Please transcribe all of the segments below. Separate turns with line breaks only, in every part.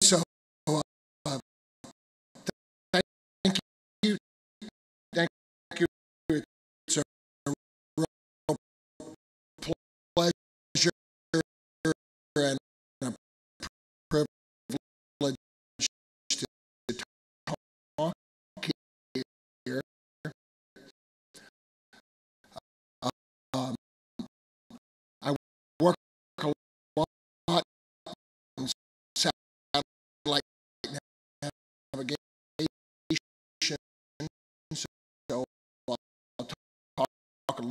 so thank you. Thank you. It's a real pleasure and a privilege to talk here. I work a lot in satellite navigation, so I'll talk a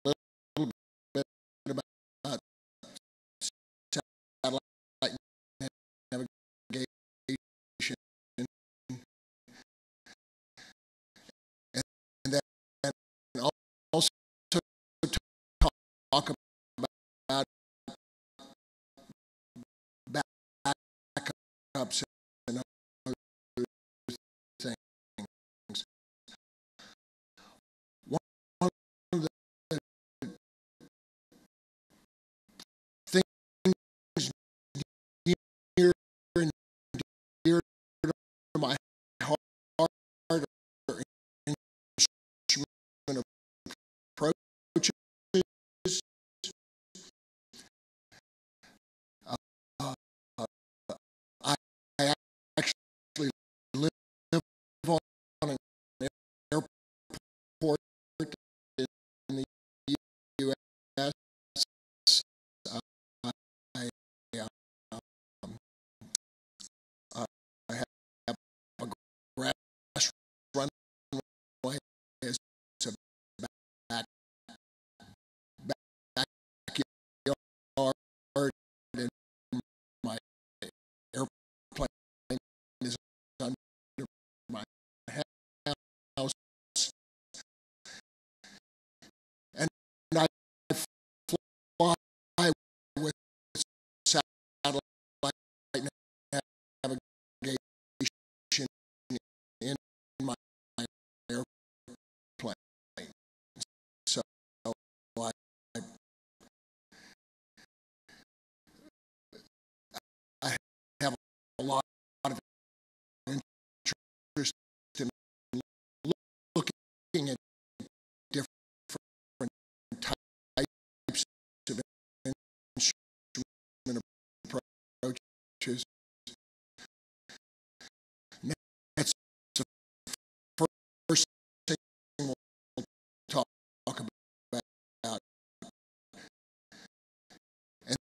little bit about satellite navigation, and then also talk about backups and other things. One of the things near and dear to my heart are instrument approaches. I actually live on an airport in the U.S. I have a grass runway as a backyard, and my airplane is under my house, and I fly with satellite navigation in my airplane. So I have a lot of interest in looking at different types of instrument approaches. That's the first thing we'll talk about, and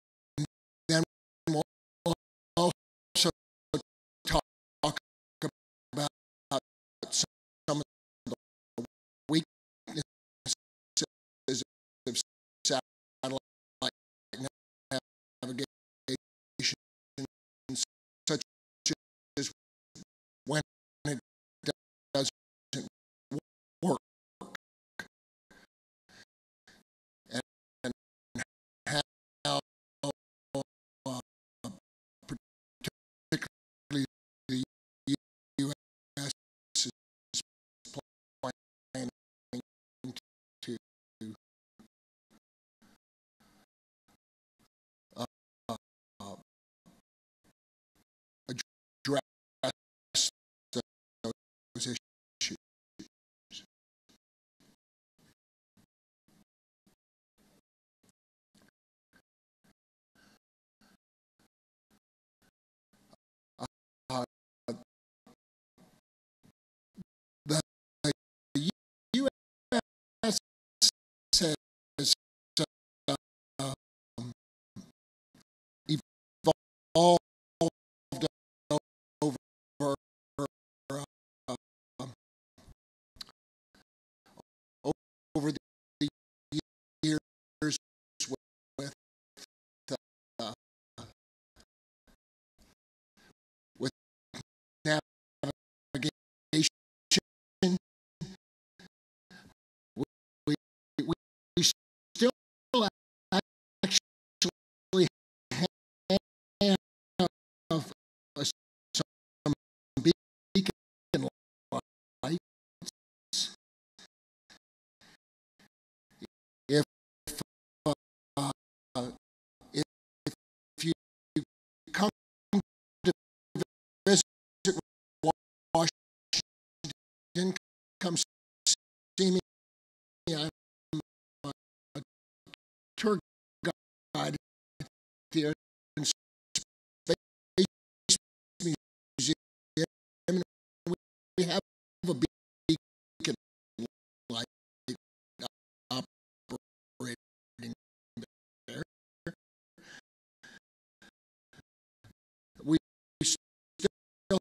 then we'll also talk about some of the weaknesses of satellite navigation, such as when it doesn't work, and how particularly the U.S. is planning to the Air and Space Museum, and we have a beacon light operating there. We still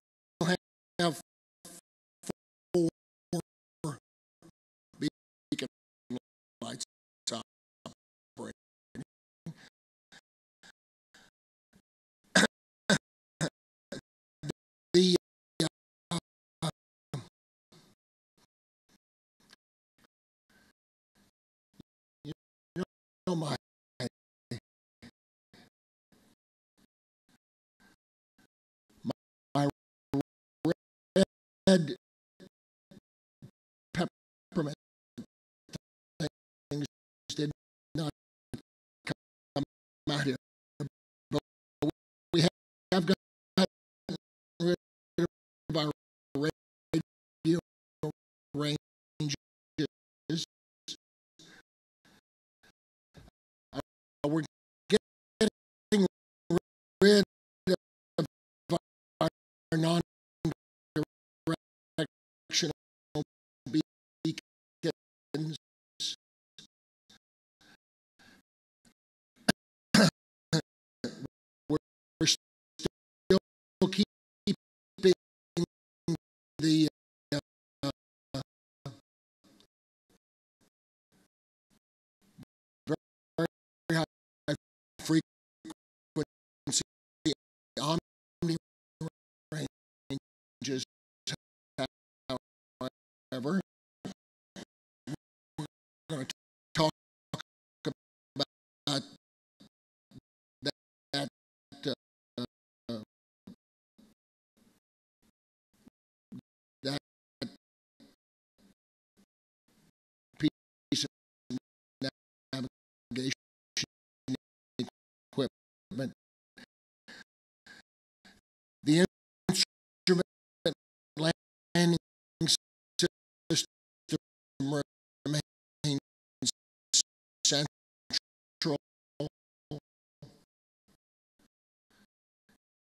have 4 beacon lights operating. The you know my red peppermint things did not come out here, but we have gotten rid of our radio ranges. We're getting rid of our non-directional beacons. We're still keeping the very high frequency omni ranges. However, we're going to talk about that that piece of navigation equipment. The instrument landing system remains central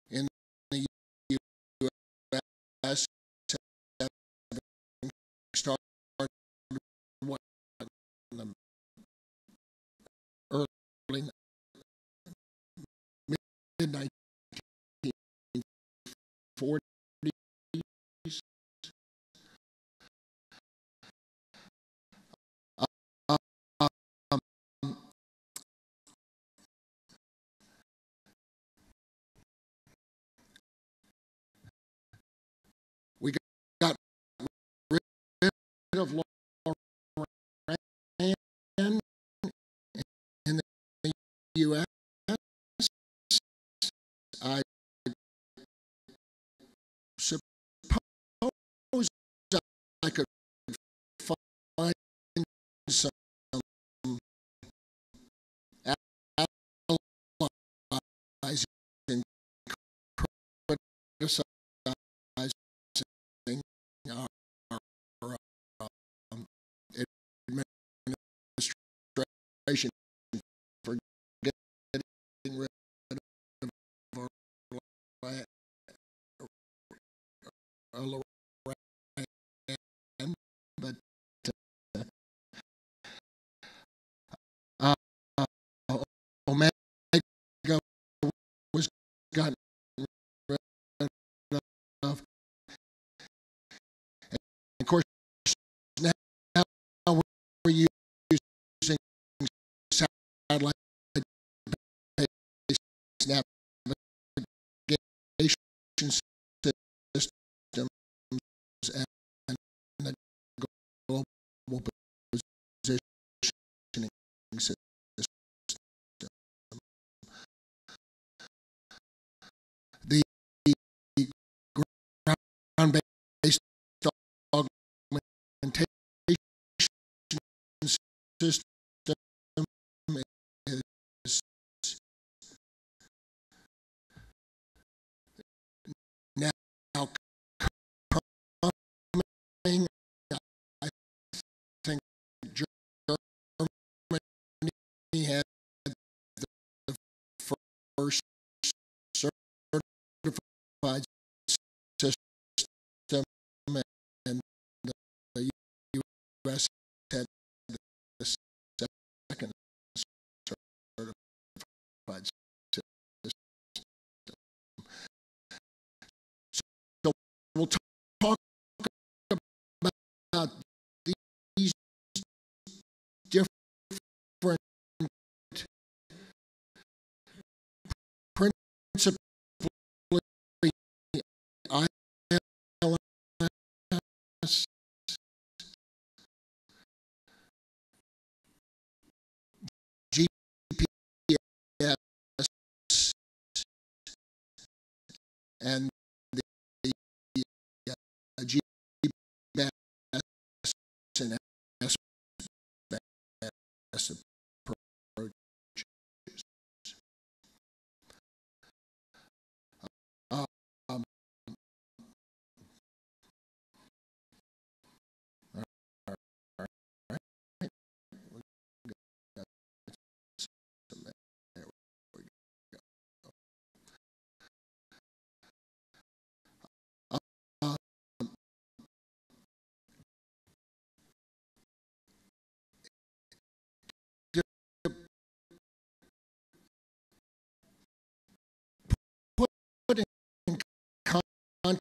in the U.S. Started in the early mid-1940s. We got rid of Loran in the U.S. I suppose I could find some allies in criticizing our administration for getting rid of Loran, but Omega was gotten rid of. And of course, now we're using satellite-based navigation systems and the global positioning system. The ground-based augmentation system is now coming. I think Germany had we'll talk about these different principally ILS, GPS, and the GPS and SBS approaches. Um, all right. There we go. Um, put in context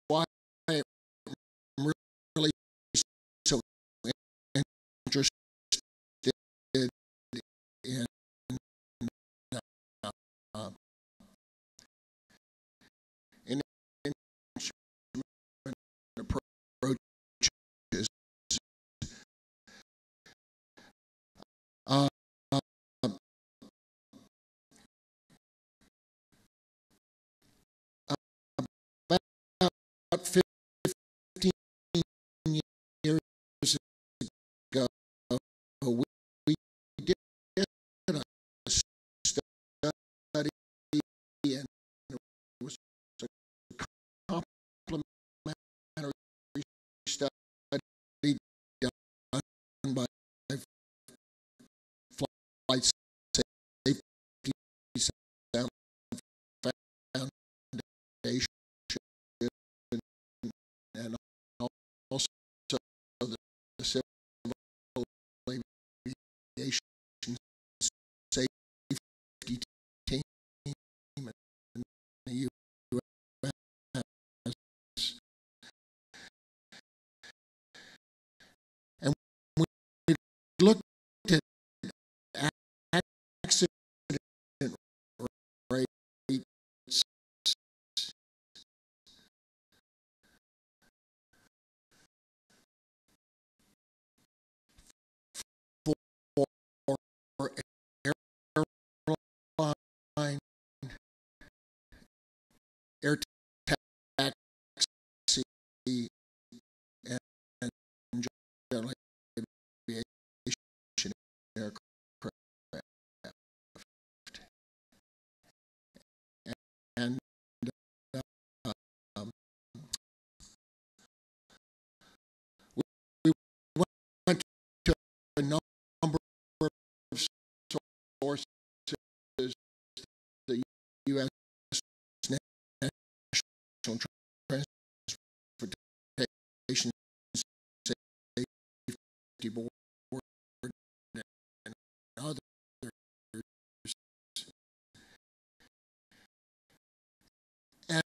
why I'm really so interested in uh, in instrument approaches. Uh, about 15 years ago, we did a study, and it was a complementary study done by Flight Safety Foundation and also the Civil Aviation Safety Team in the U.S. And we looked at accident rates for airline, air taxi, and general aviation aircraft. And um, we went to a number of sources, the U.S. National Transportation Safety Board and others. And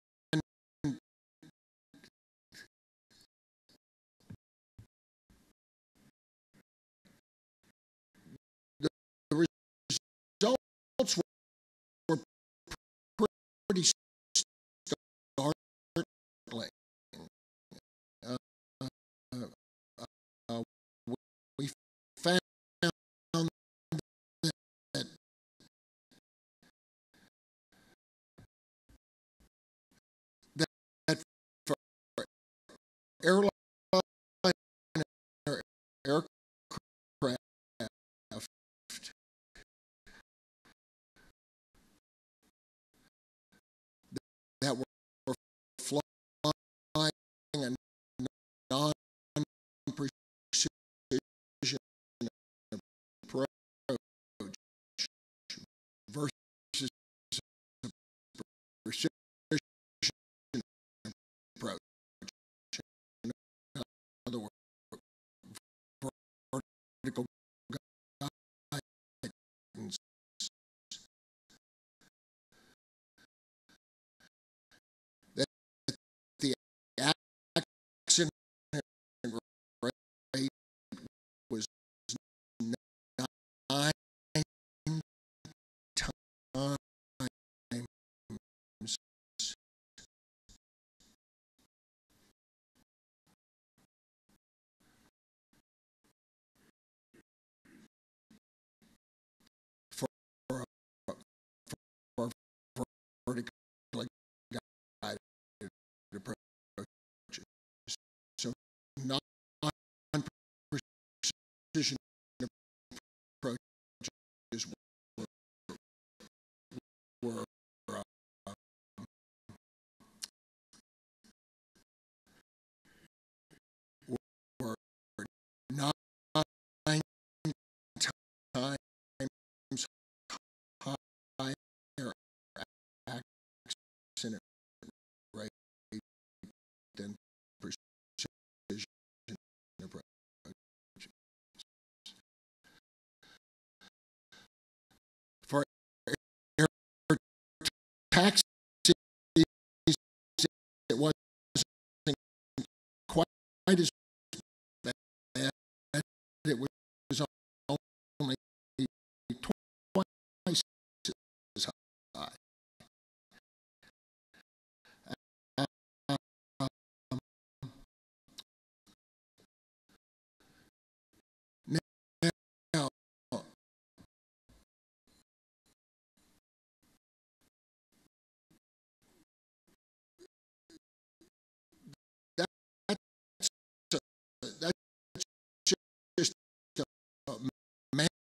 the results were pretty startling. Uh, we found that for airline aircraft that were flying a non-precision approach versus a precision approach. In other words, vertical guidance. for vertically guided approaches. So non-precision approaches were nine times higher accident rate than precision approaches. For air taxis, it wasn't quite as bad. It was only twice as high. Now, that's just a mandate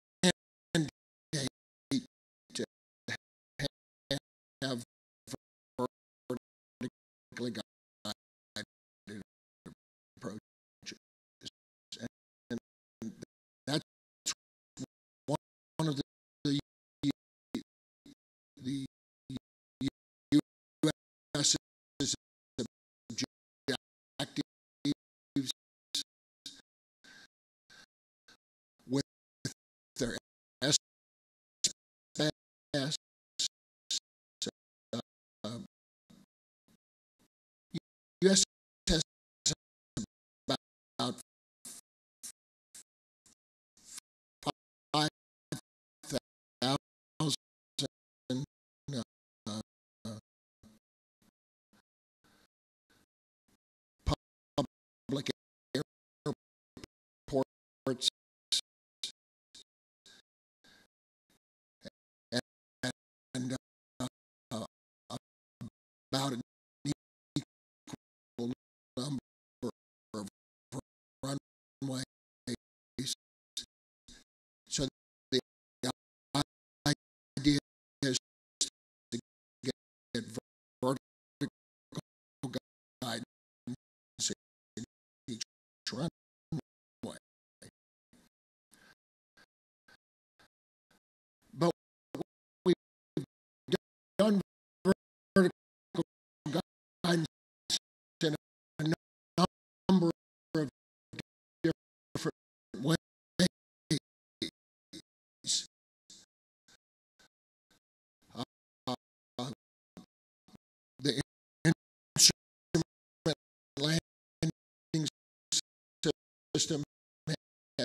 to have vertically guided approaches, and that's one of the U.S.'s objectives with their SBS. U.S. has about 5,000 public airports and about an equal number of runways. So the idea is to get vertical guidance in each runway. But we've done vertical guidance in a number of different ways. The instrument landing system has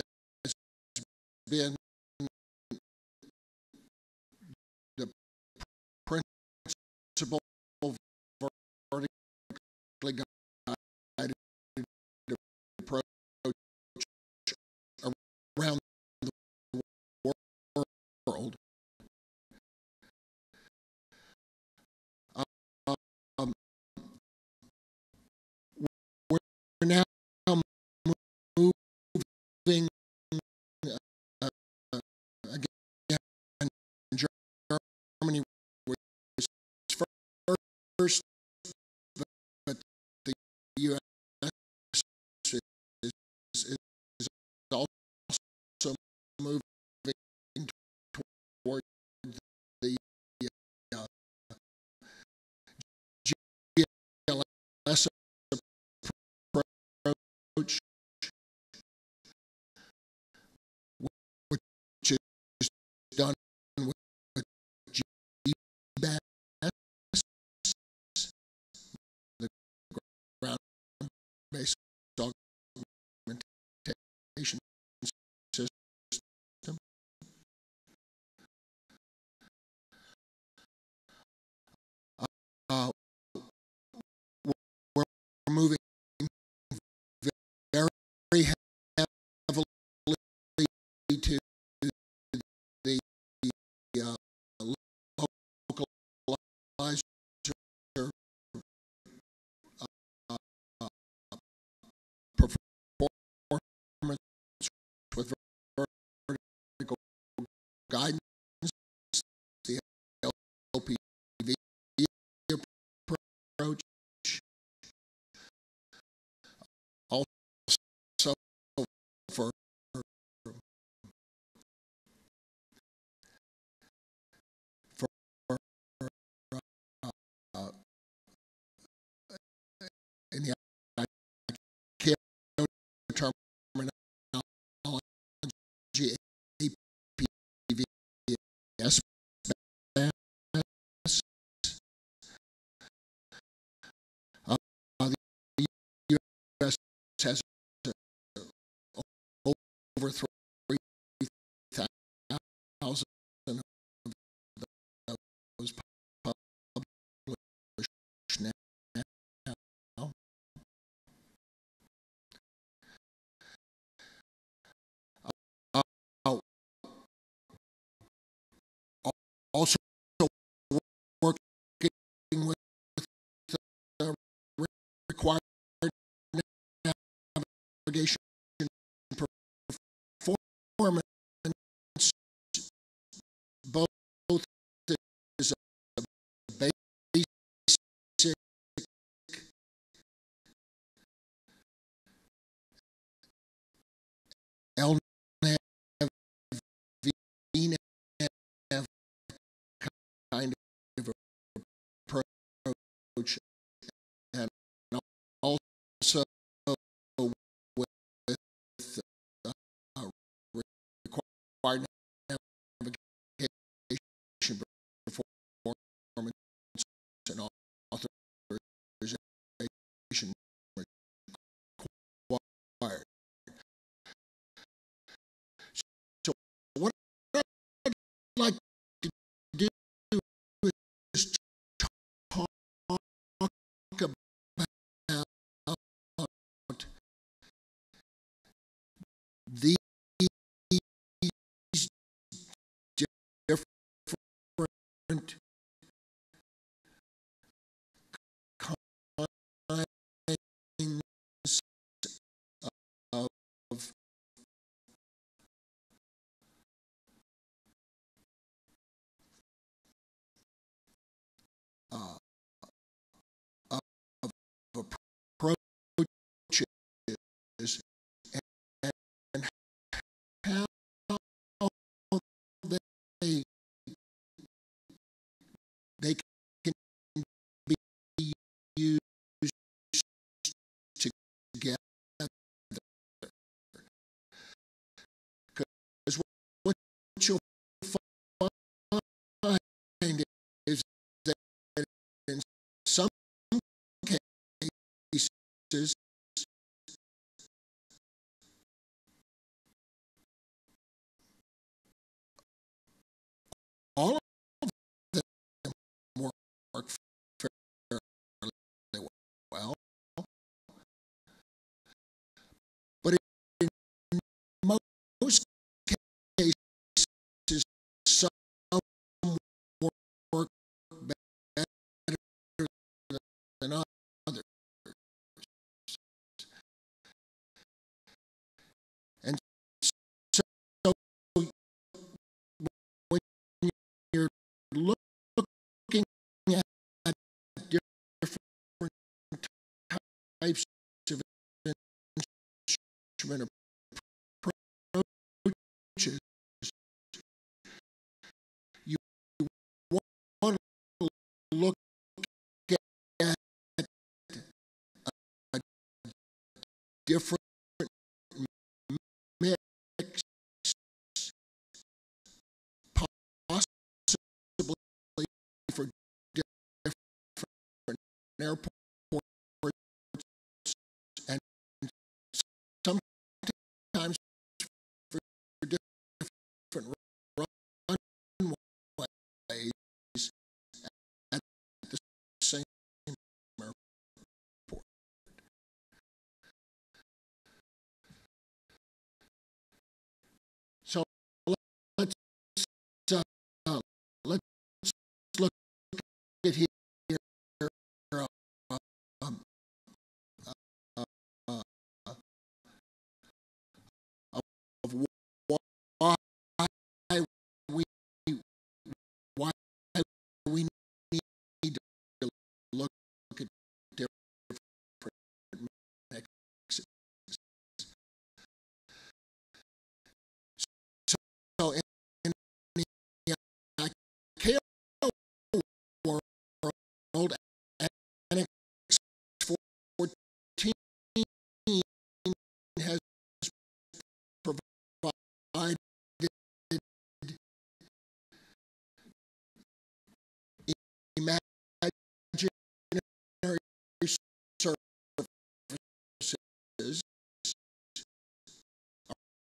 been the principal vertically guided approach around the world. We're now moving again. Germany was first, but the U.S. is also moving toward the GLS approach, which is done with GBAS, the ground-based augmentation system. moving very heavily to the localizer performance with vertical guidance, the LPV approach, also for in the ICAO terminology, APVS, the U.S. has over 3,000 of those published now. Also working with the required navigation performance, both is a basic LNAV, VNAV kind of approach, and also with required navigation performance and authorization required. So what I'd like to do is talk about these different kinds of approaches and how they can be used together. Because what you'll find is that in some cases, all of them work fairly well, but in most cases, some work better than others. And so when you're looking at different types of instrument approaches, you want to look at a different mix, possibly for different airports and sometimes for different runways at the same airport. at here um, uh, uh, of why we why we need to look at different mixes. So in the ICAO world, Annex 14 has provided imaginary services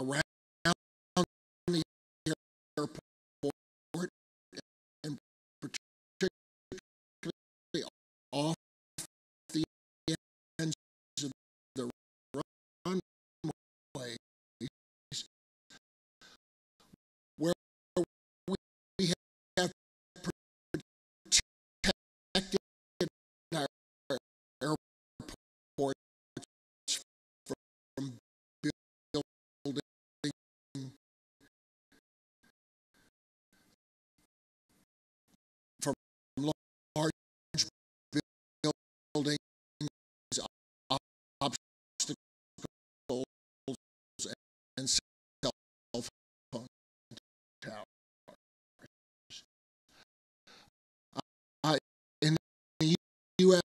around the airport and particularly off the ends of the runways where we have protected our airports from building from large buildings, obstacles, and cell phone towers. In the U.S.,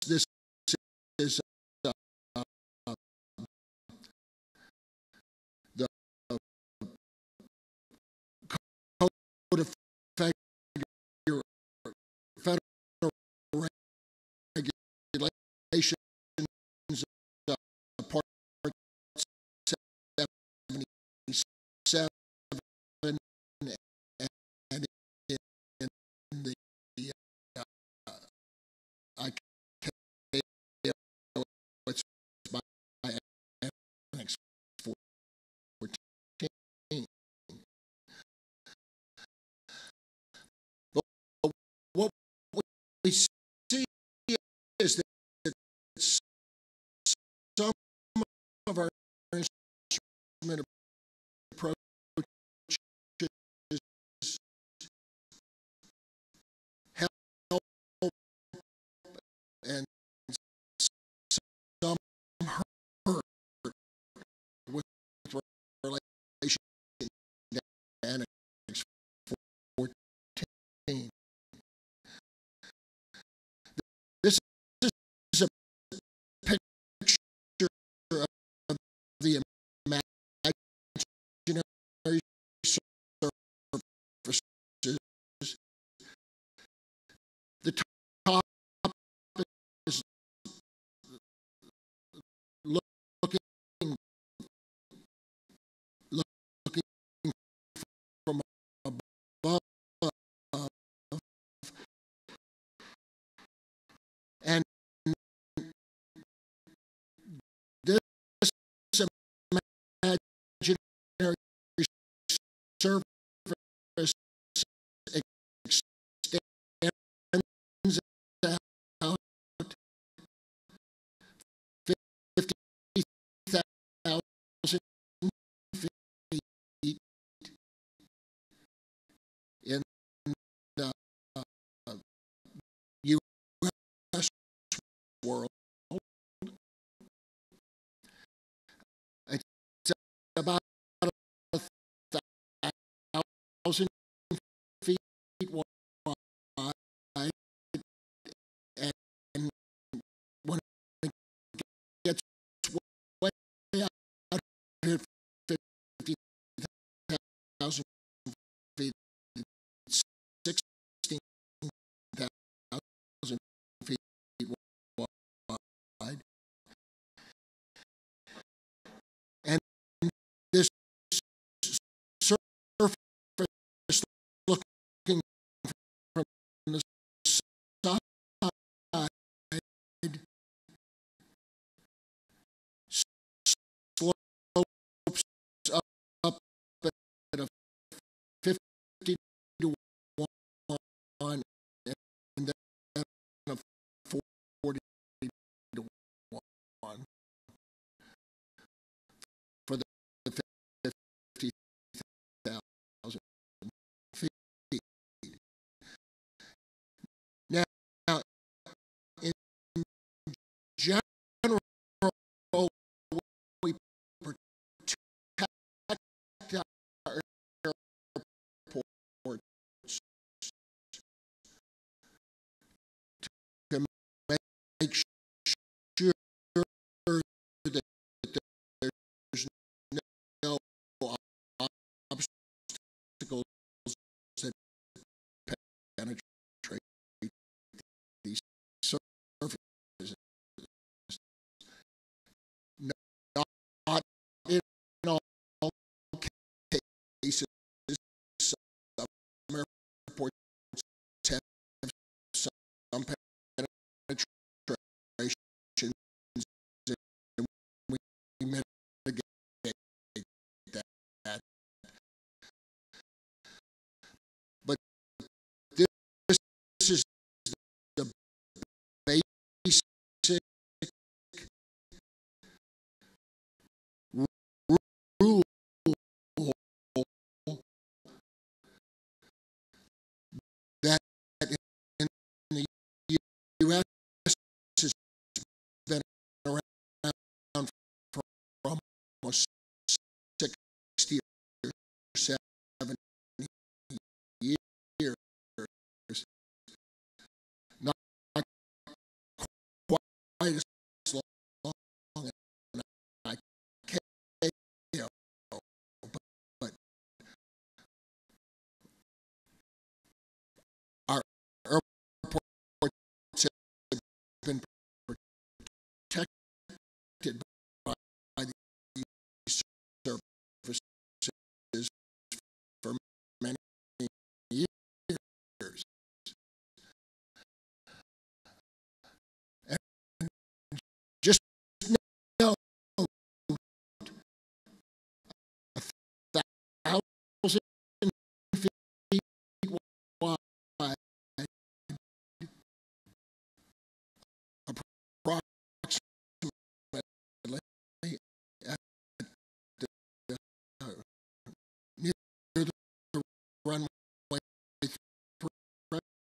this is the code of federal regulations, Part 77, and in the ICAO, it's by Annex 14. But what we see is that some of our instrument approaches help and some hurt with relation to Annex 14. This is a picture of the imaginary surfaces. The top is looking from above, and this imaginary surface extends out 50,000 feet in the U.S. world. It's about 1,000 feet wide, and when it gets way out at 50,000 feet, it's 16,000 feet wide. And this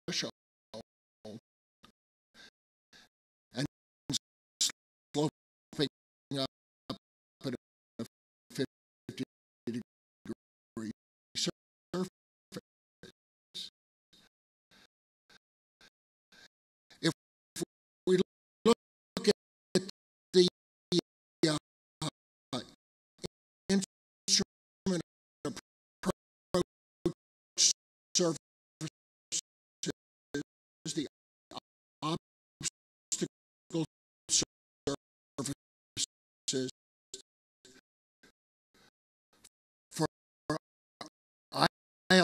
threshold and sloping up at a 50-degree surface. If we look at the instrument approach surfaces, the obstacle surfaces for ILS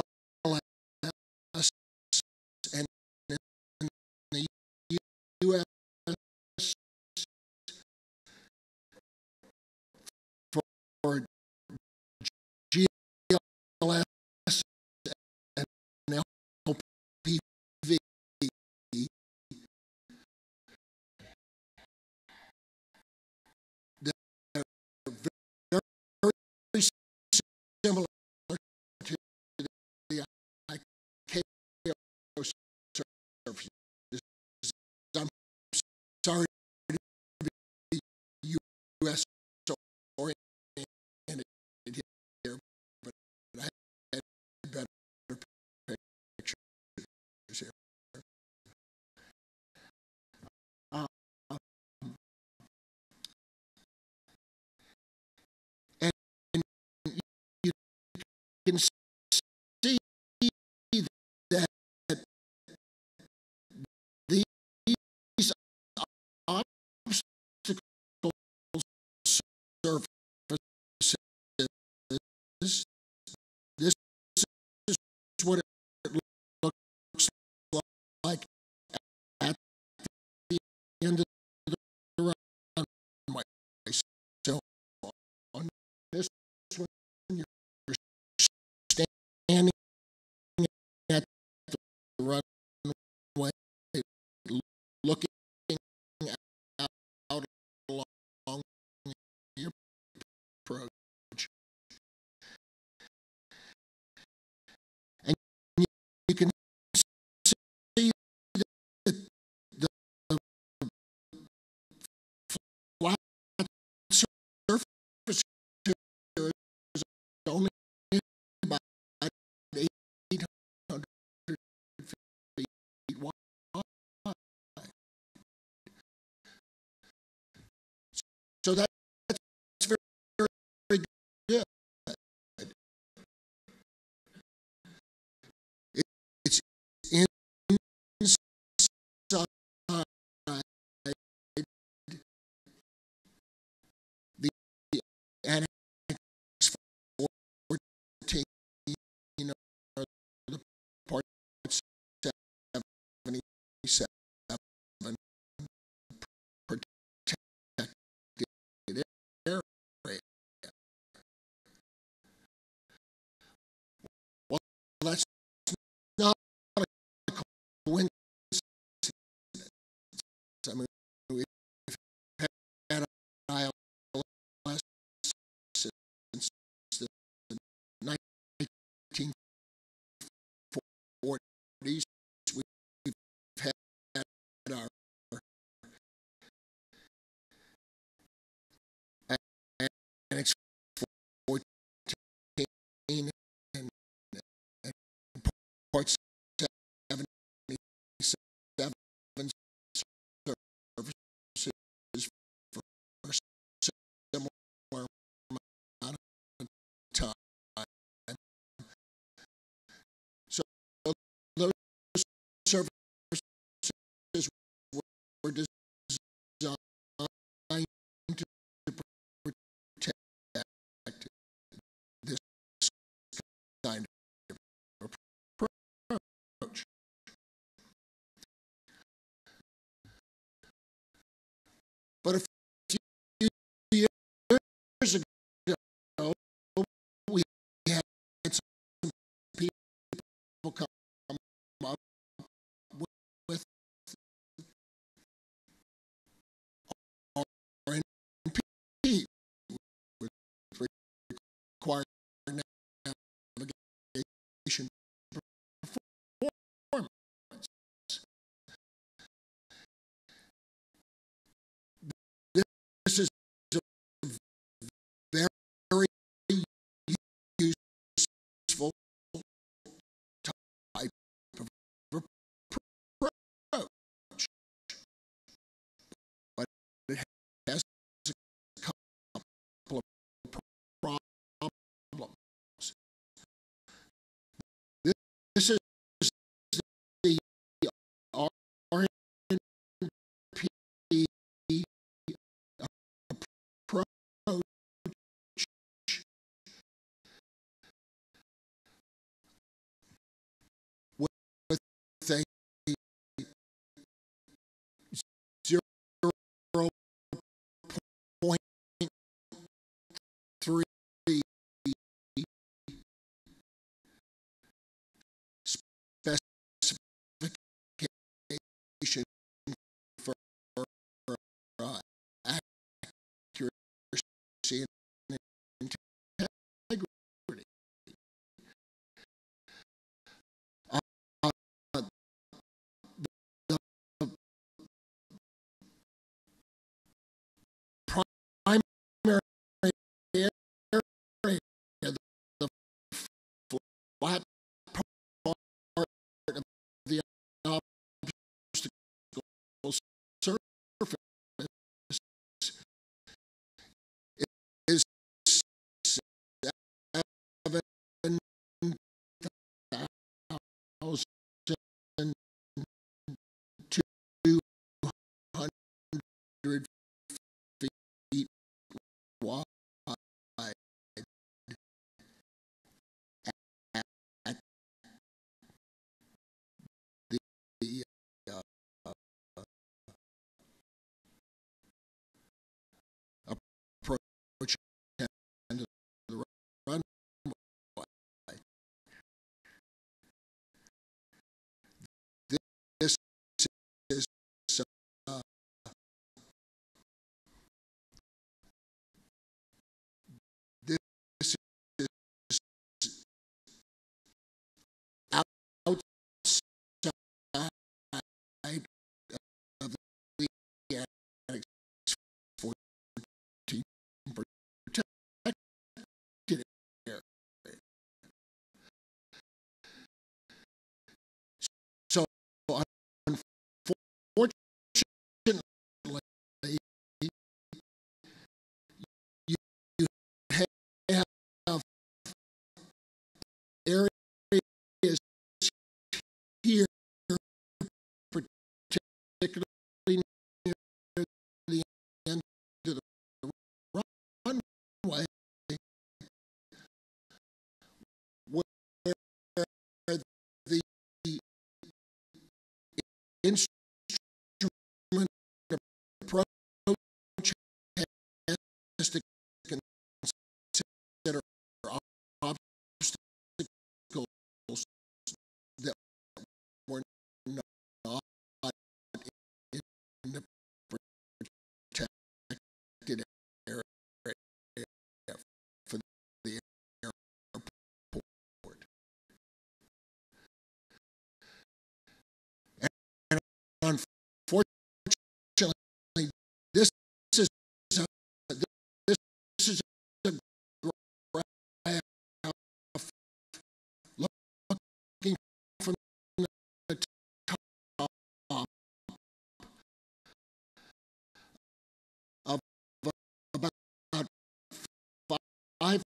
and in the U.S. for GLS and LPV, they're very similar to the ICAO surfaces. I'm sorry to be U.S. oriented here, but I had better pictures here. And you can see that these obstacle surfaces, this is what it looks like at the end of the runway. So on this one, you're standing at the runway, looking out along your approach, and you can see that the flat surface here is only about 800 feet wide. So that's very, very good. It's inside the Annex 14, or the Part 77 protected area. Well, that's not a coincidence. I mean, we've had ILS since the 1940s. We've had our Annex 14 and Part 77 services for a similar amount of time. So those services were designed to protect this kind of approach. But a few years ago, we had some people come up with RNP, with required navigation performance. here, particularly near the end of the runway, where the instrument approach has to consider obstacles that were not in the protected area for the airport. And unfortunately, this is a, this is a graph looking from the top of about 5,000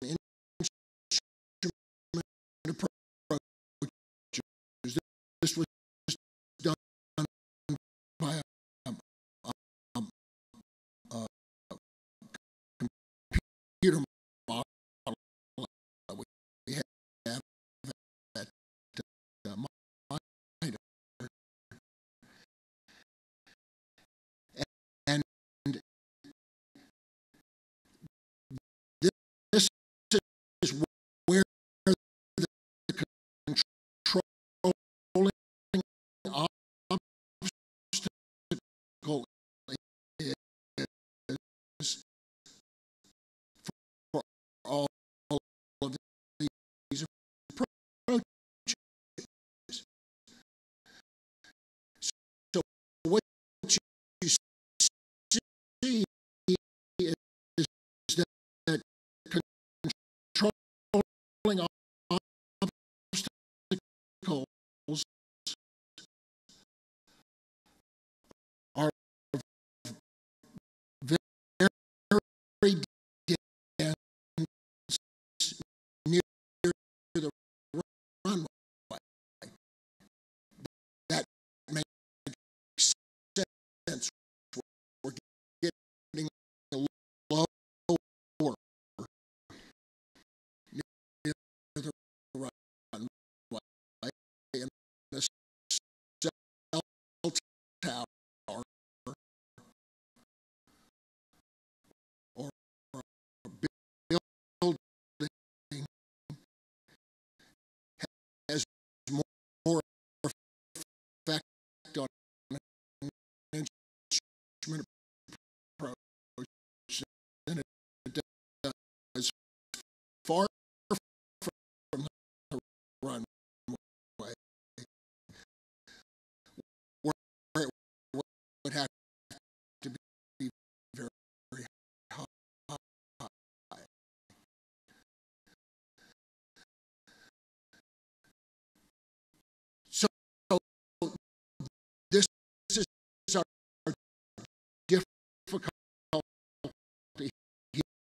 instrument approaches. This was done by a computer model we have at MITRE. And this is where the controlling obstacle is for all of these approaches. So what you see is that controlling obstacles are very dense near the runway. That makes sense. We're getting lower near the runway, and the cell tower or building has more effect on an instrument approach than it does far from the runway, where it would have to be very high. So this is our difficulty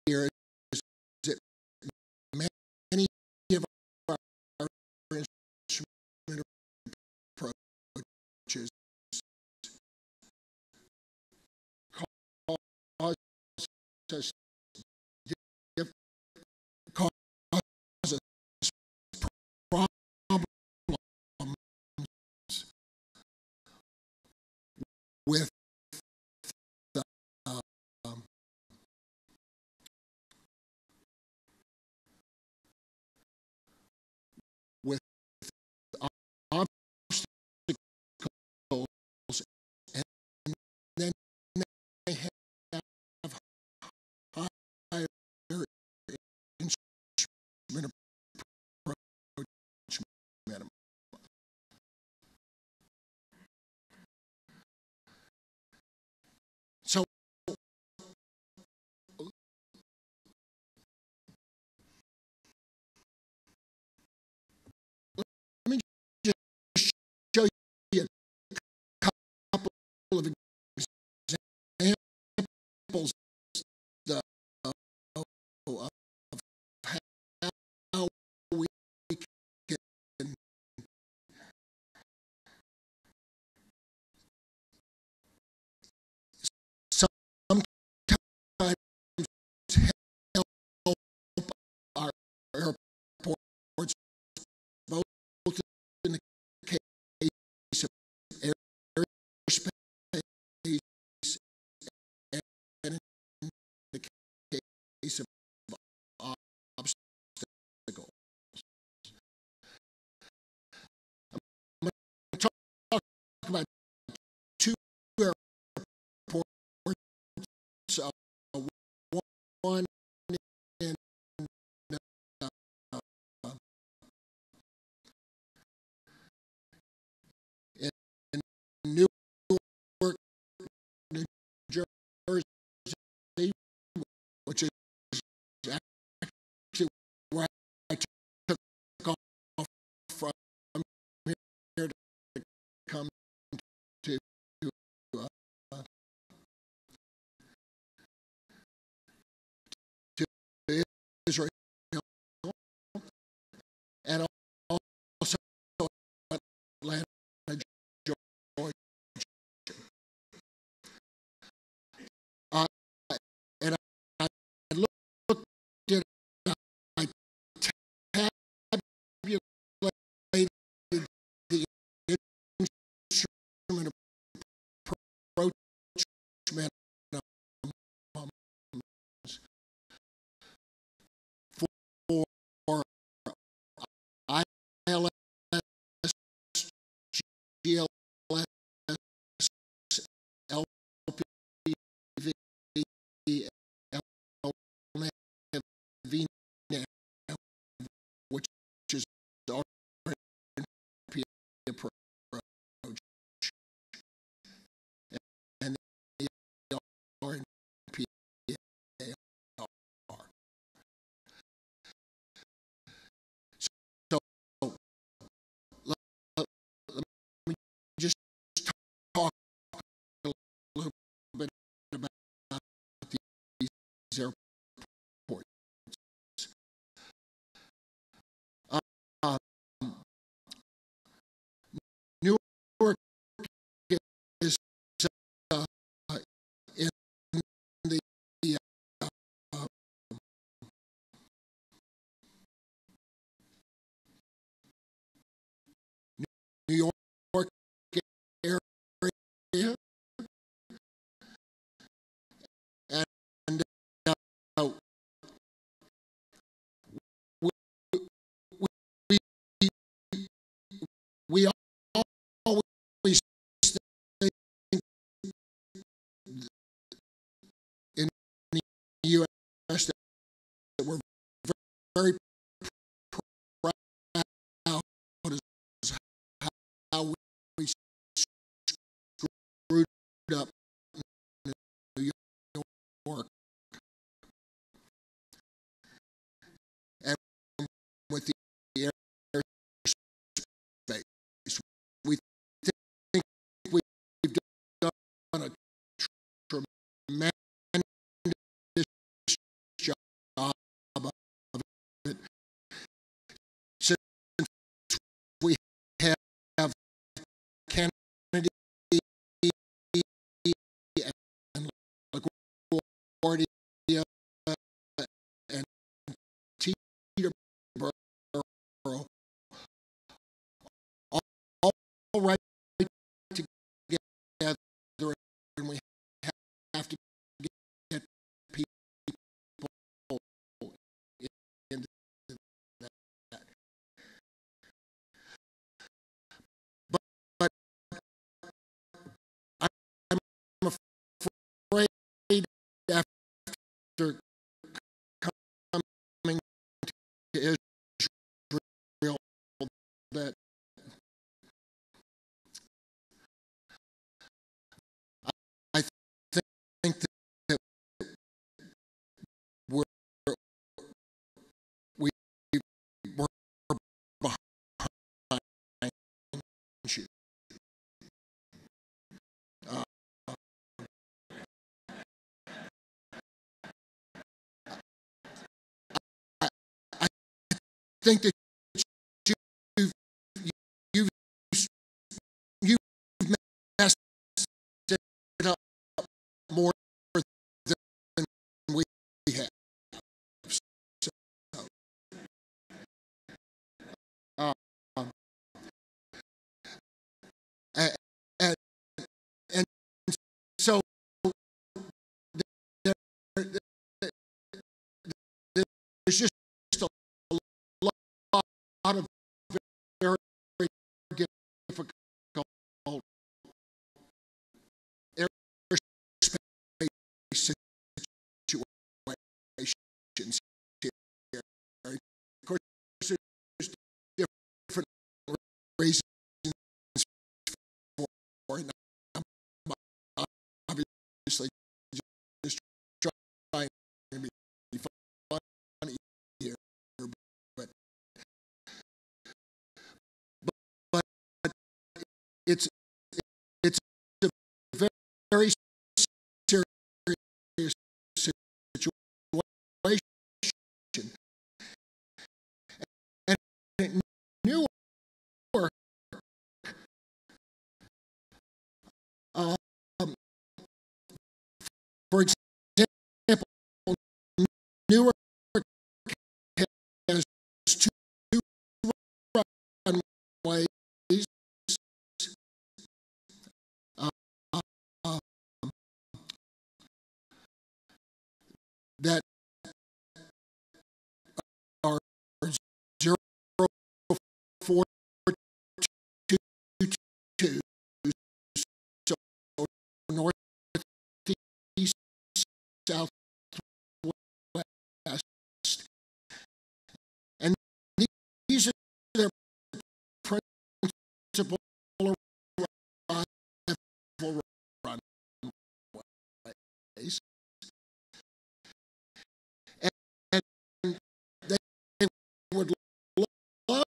here, is that many of our instrument approaches cause us problems with the with obstacles, and then they have higher instrument approach minimum. So let me just show you a couple of examples of how we in in Newark, New Jersey, which is actually where I took off from here to come to Israel, and also Atlanta, Georgia. And I looked at it, I tabulated the instrument approachment for ILS, GLS, LPV, LNAV, which is our NP approach, and the RNP. So let me just talk a little bit about these airports. Newark is in the New York area, and we, we, we always think in the U.S. that we're very proud of how we screwed up in New York, and with the airspace, we think we've done a tremendous job of it since we have Kennedy and LaGuardia and Teterboro all right together, and we have to get people into that. But I'm afraid after coming to Israel that I think that we were behind you. I think that you've messed it up more than we have. So, and, and so there, there's just a lot of very difficult airspace situations reasons for it. I'm obviously just trying to be funny here, but it's a very serious situation, and Newark, for example, Newark has two runways that are 0422, so northeast, southwest, and these are their principal arrival runways, and they would love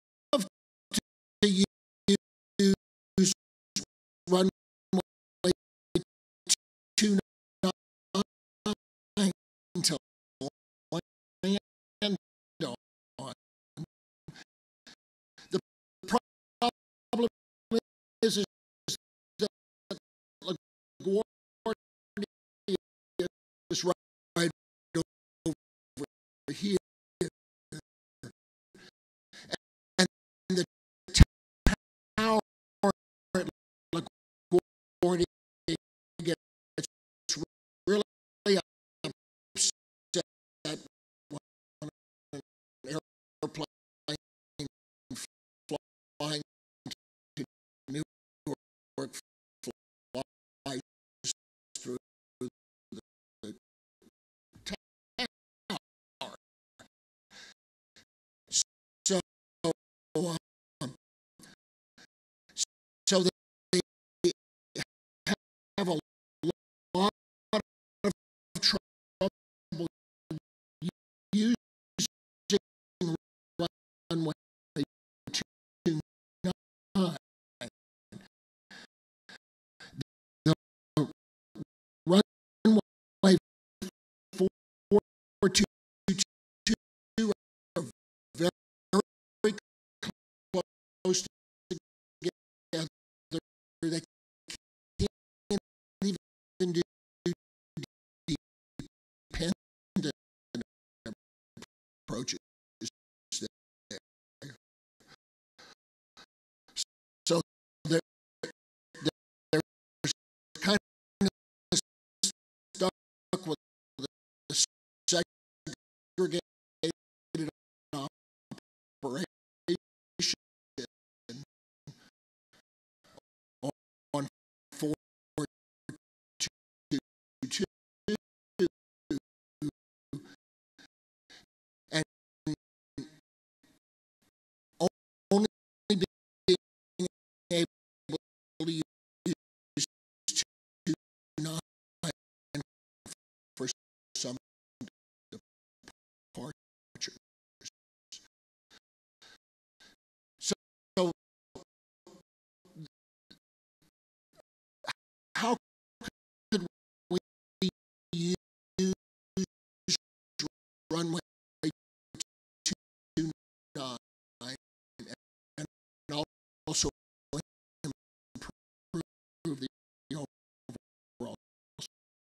to use runway 29 until land on. The problem is that LaGuardia is right over here, and the tower at LaGuardia gets really upset when an airplane flying to Newark flies through the tower. So, so they have a lot of trouble using runway 29. The runway 422 are very close together. They can't even do dependent approaches there. So they're kind of stuck with the segregated operation on 422, and only being able to use 29 for some departures. So how could we use runway 29 and also improve the overall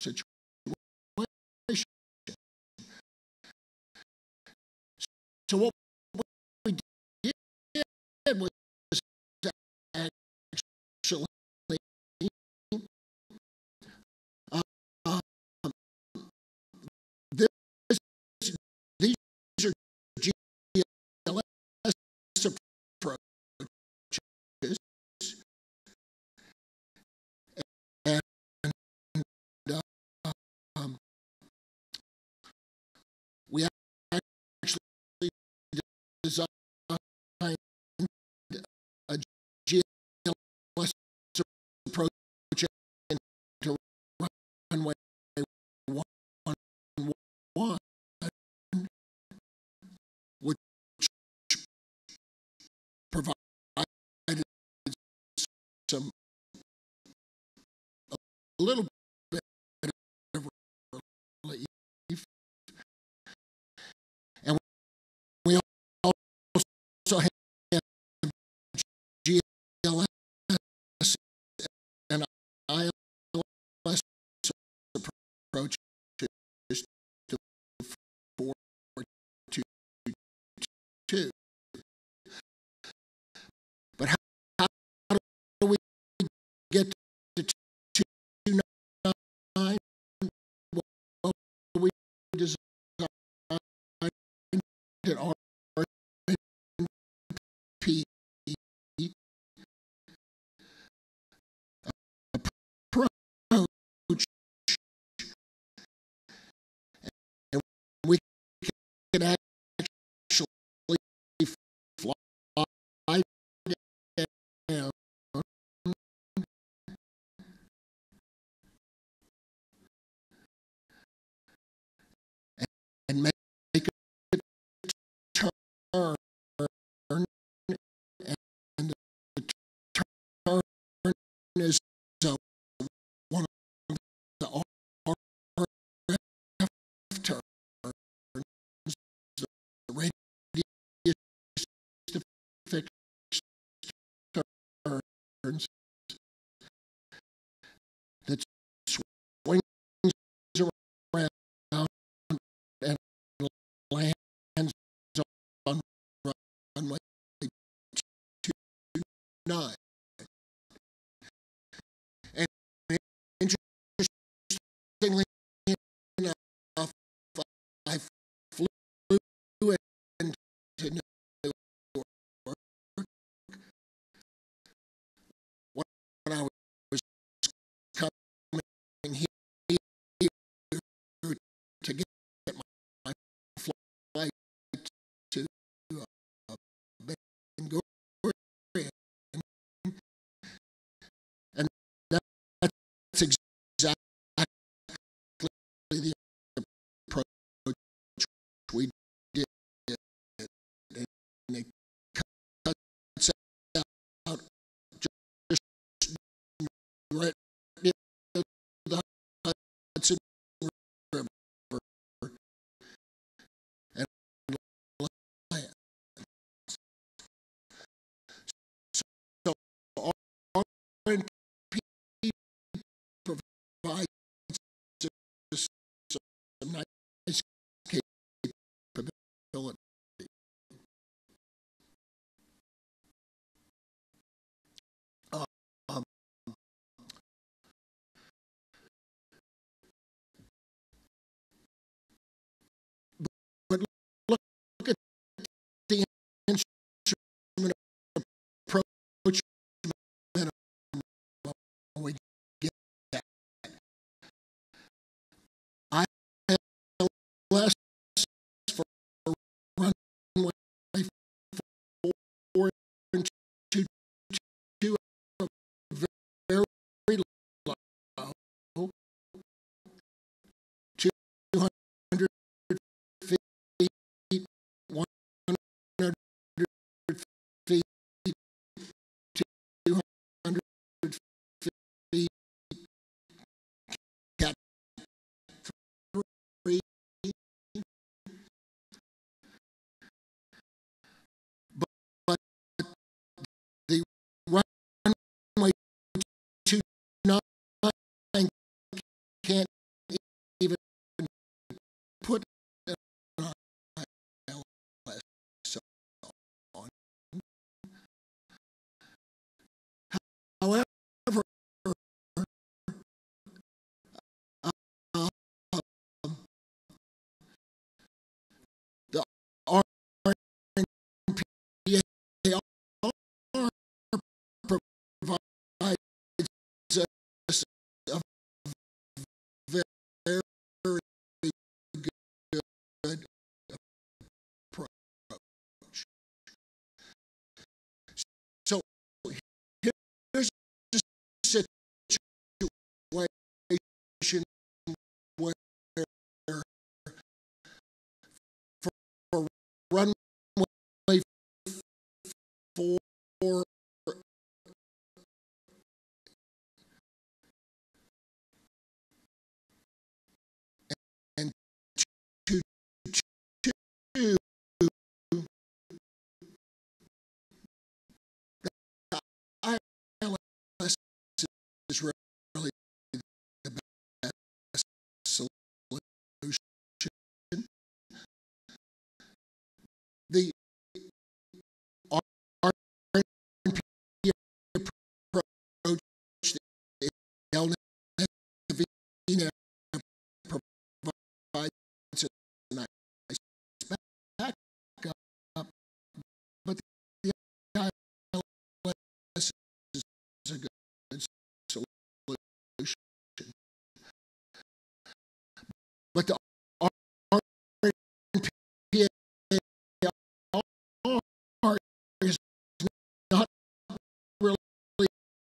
situation? So what we did was actually these are GLS approaches, and we actually designed a little bit of relief. And we also have GLS and ILS approaches to 422. But how do we get to 2.9? Well, we designed an RP approach, and we can actually fly down and make a turn, and the turn is one of the RF turns, the radius to fixed turns that swings around and lands on runway 29. And interestingly enough, I flew into New York when I was coming here to get my flight to Bangor, and that's exactly the approach we did, and it cuts out just right near the Hudson River and lands. So R&P provides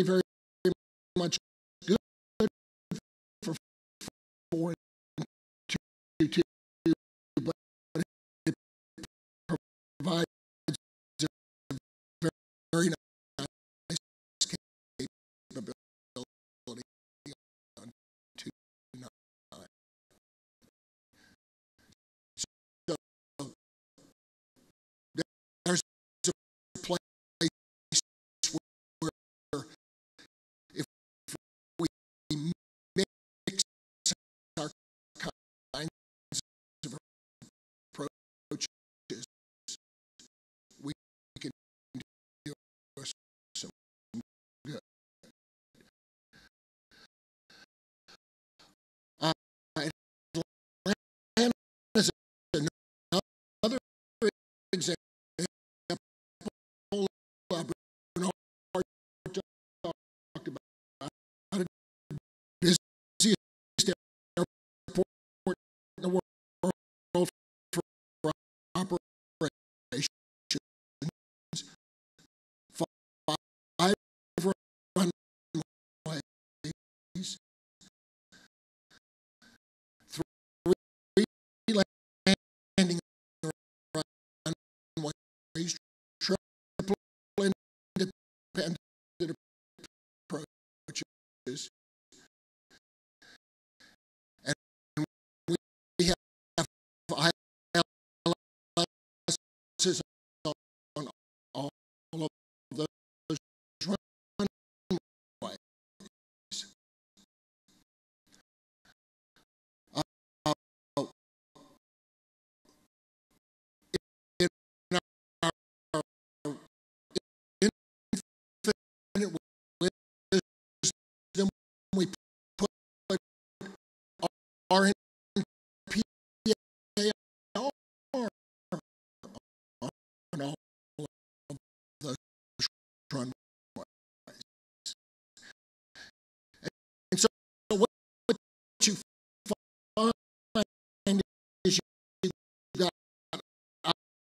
very much good for foreign to but it provides a very nice capability on 2.9. So there's a place where if we mix our kinds of approaches, we can do some good. Atlanta is another example. Bernard talked about it. Busiest airport in the world for operations. 5 runways, 3 landing runways, triple independent approaches, and we have ILSs on all of those runways. In our infinite wisdom, we put our NPAR on all of those runways. And so what you find is you've got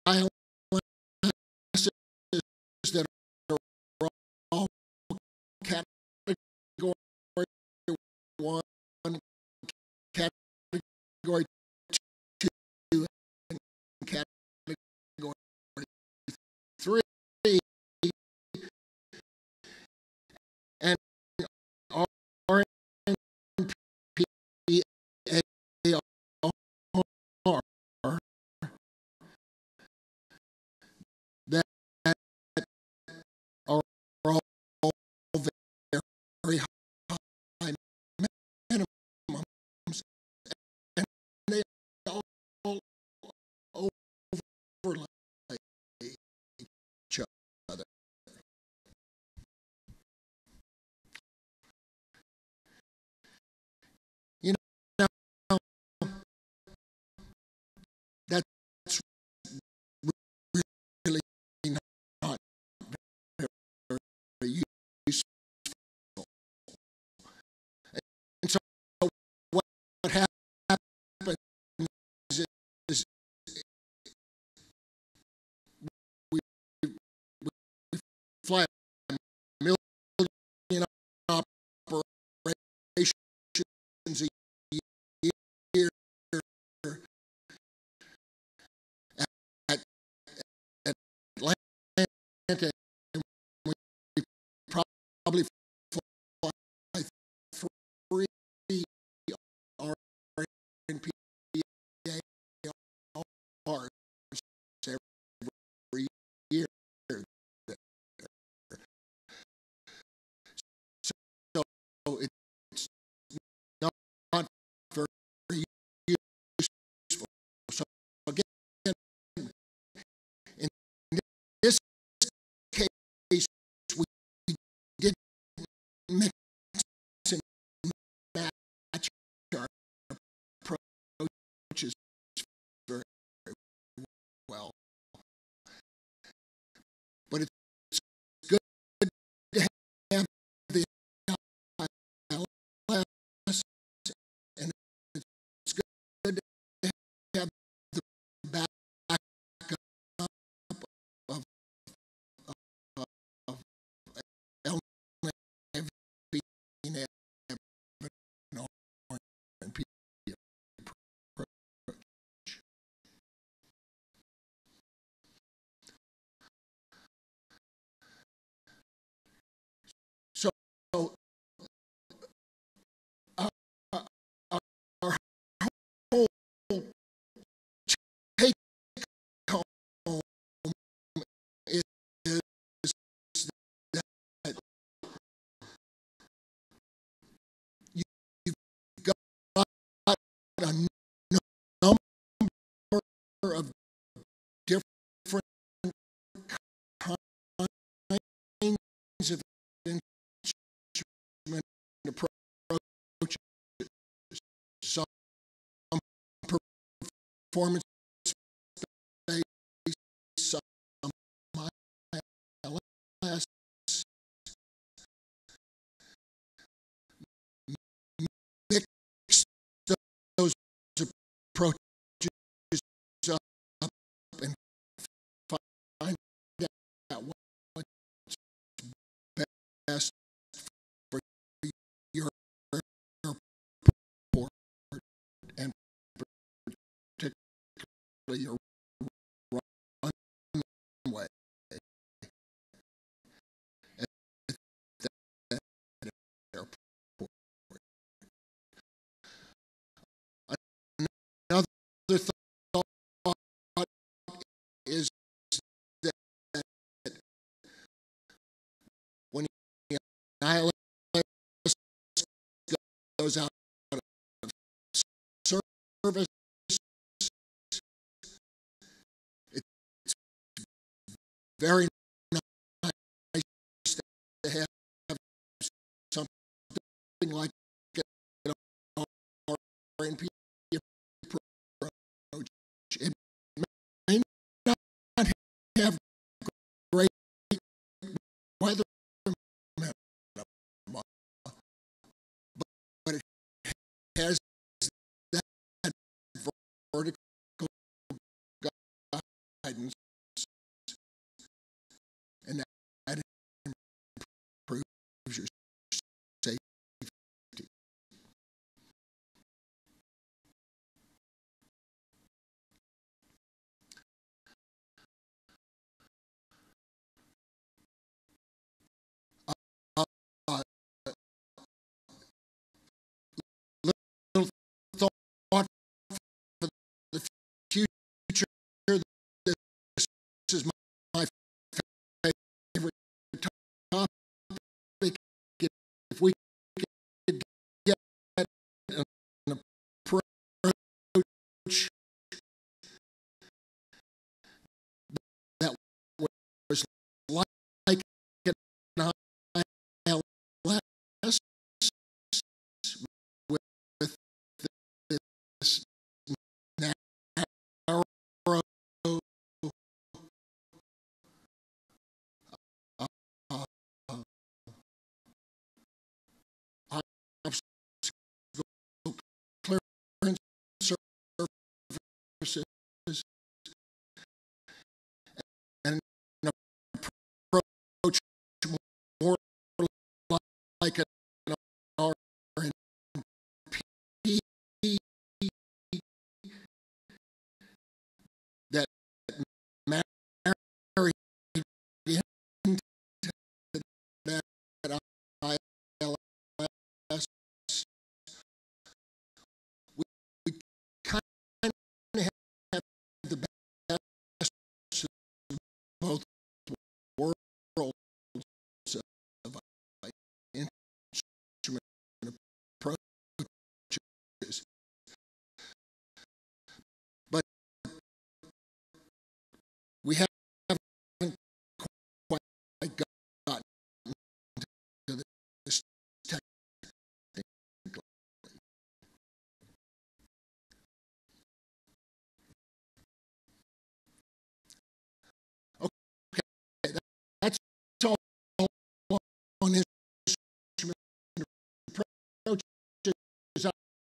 ILSs that are all category 1, category 2, and category 3, and our NPAR that are all very high minimums, and they all overlay each other. You know, that's really not very useful. And so what happens is we fly a million operations a year at Atlanta, and we probably fly 3 RNPARs every year. a number of different kinds of instrument approaches. Some performance based, some ILS, mix those approaches up and find out what's best for your airport and particularly your runway at that airport. Another thought is that when the ILS goes out of service, it's very nice to have something like an RNP approach. It may not have great weather, but it has that vertical guidance, and that improves your safety. Little thought for the future. This is my favorite topic. If we could get an approach that was like an ILS with this narrow obstacle clearance surfaces, and an approach more like an RNP that married into that ILS. We kind of have the best of both worlds of instrument approaches, but we haven't quite gotten to this technically. Okay, that's all on instrument approaches.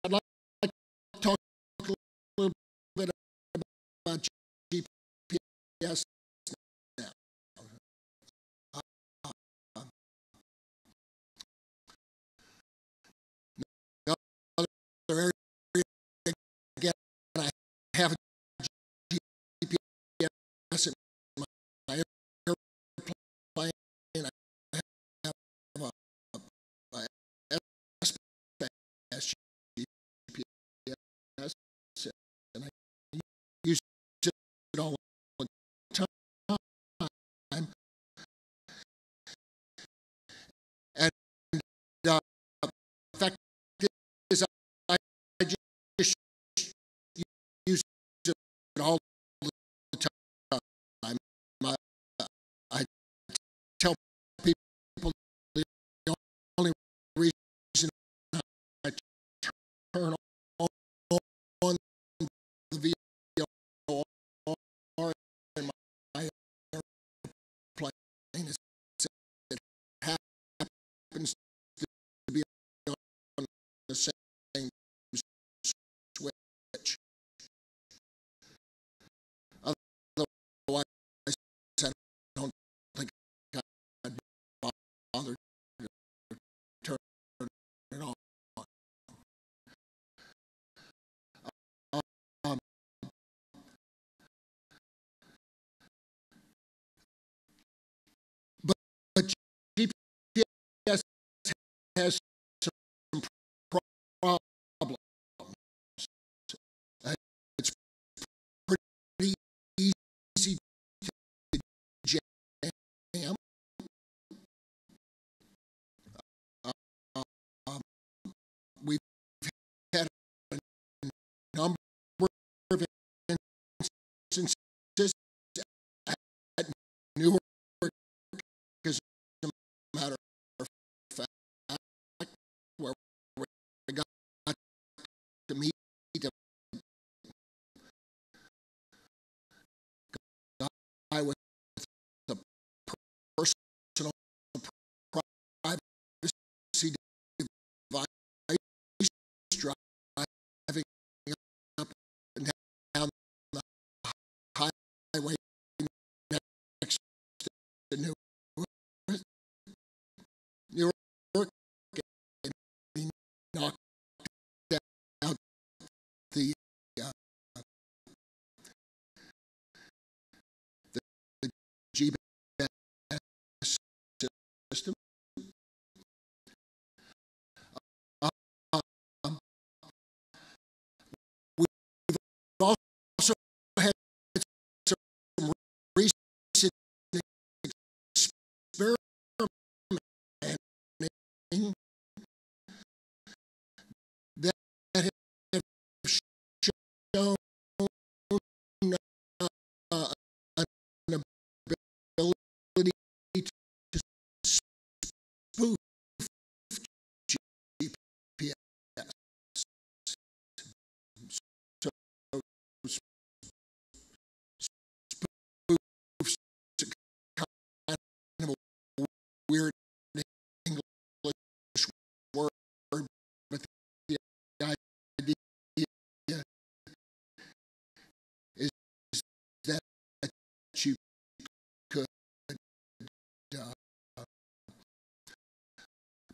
I'd like to talk a little bit about GPS now. Another area, again, I have a GPS in my airplane. I have a S-Pass GPS, and I use it all the time. And the fact is, I just it happens to be on the same switch. Otherwise, I don't think I'd bother to turn it on. Um, but GPS has some problems. It's pretty easy to jam. We've had a number of instances at Newark, as a matter of fact, where we got to meet a guy with a personal privacy device driving up and down the highway next to Newark, and he knocked out the GPS system. We've also had some recent experimenting that have shown an ability to spoof GPS. So spoof's kind of a weird English word, but the idea is that you could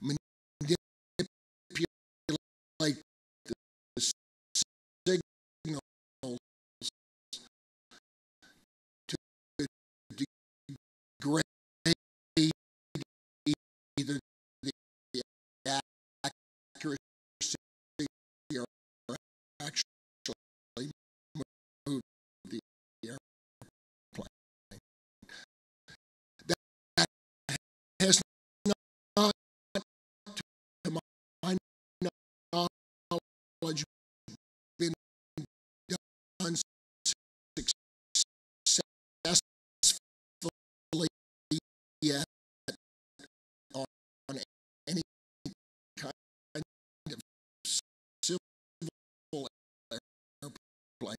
manipulate the signals to degrade either the accuracy or actually move the airplane. That has not, to my knowledge, been done successfully yet on any kind of civil airplane,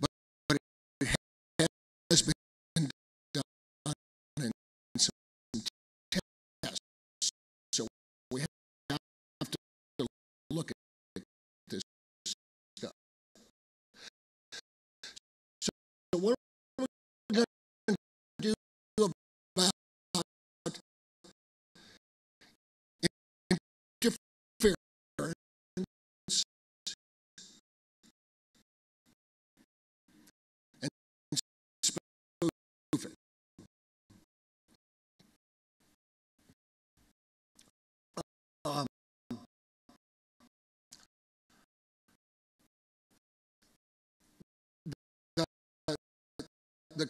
but it has been done in some tests. So we have to look at this stuff. So what are we going to do about interference and spoofing? The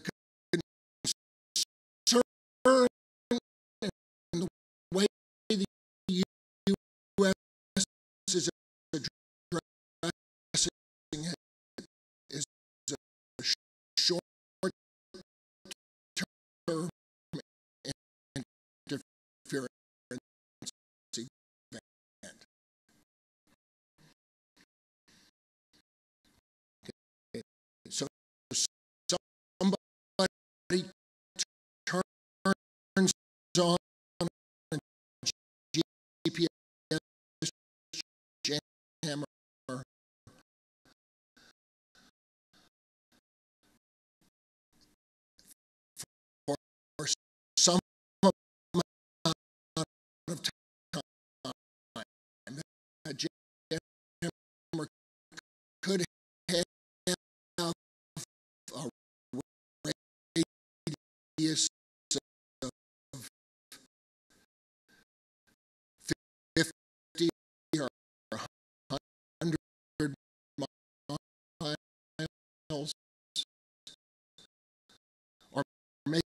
concern and the way the U.S. is addressing it is a short-term interference event. Okay. So somebody some amount of time that jammer could have a radius of 50 or 100 miles, or maybe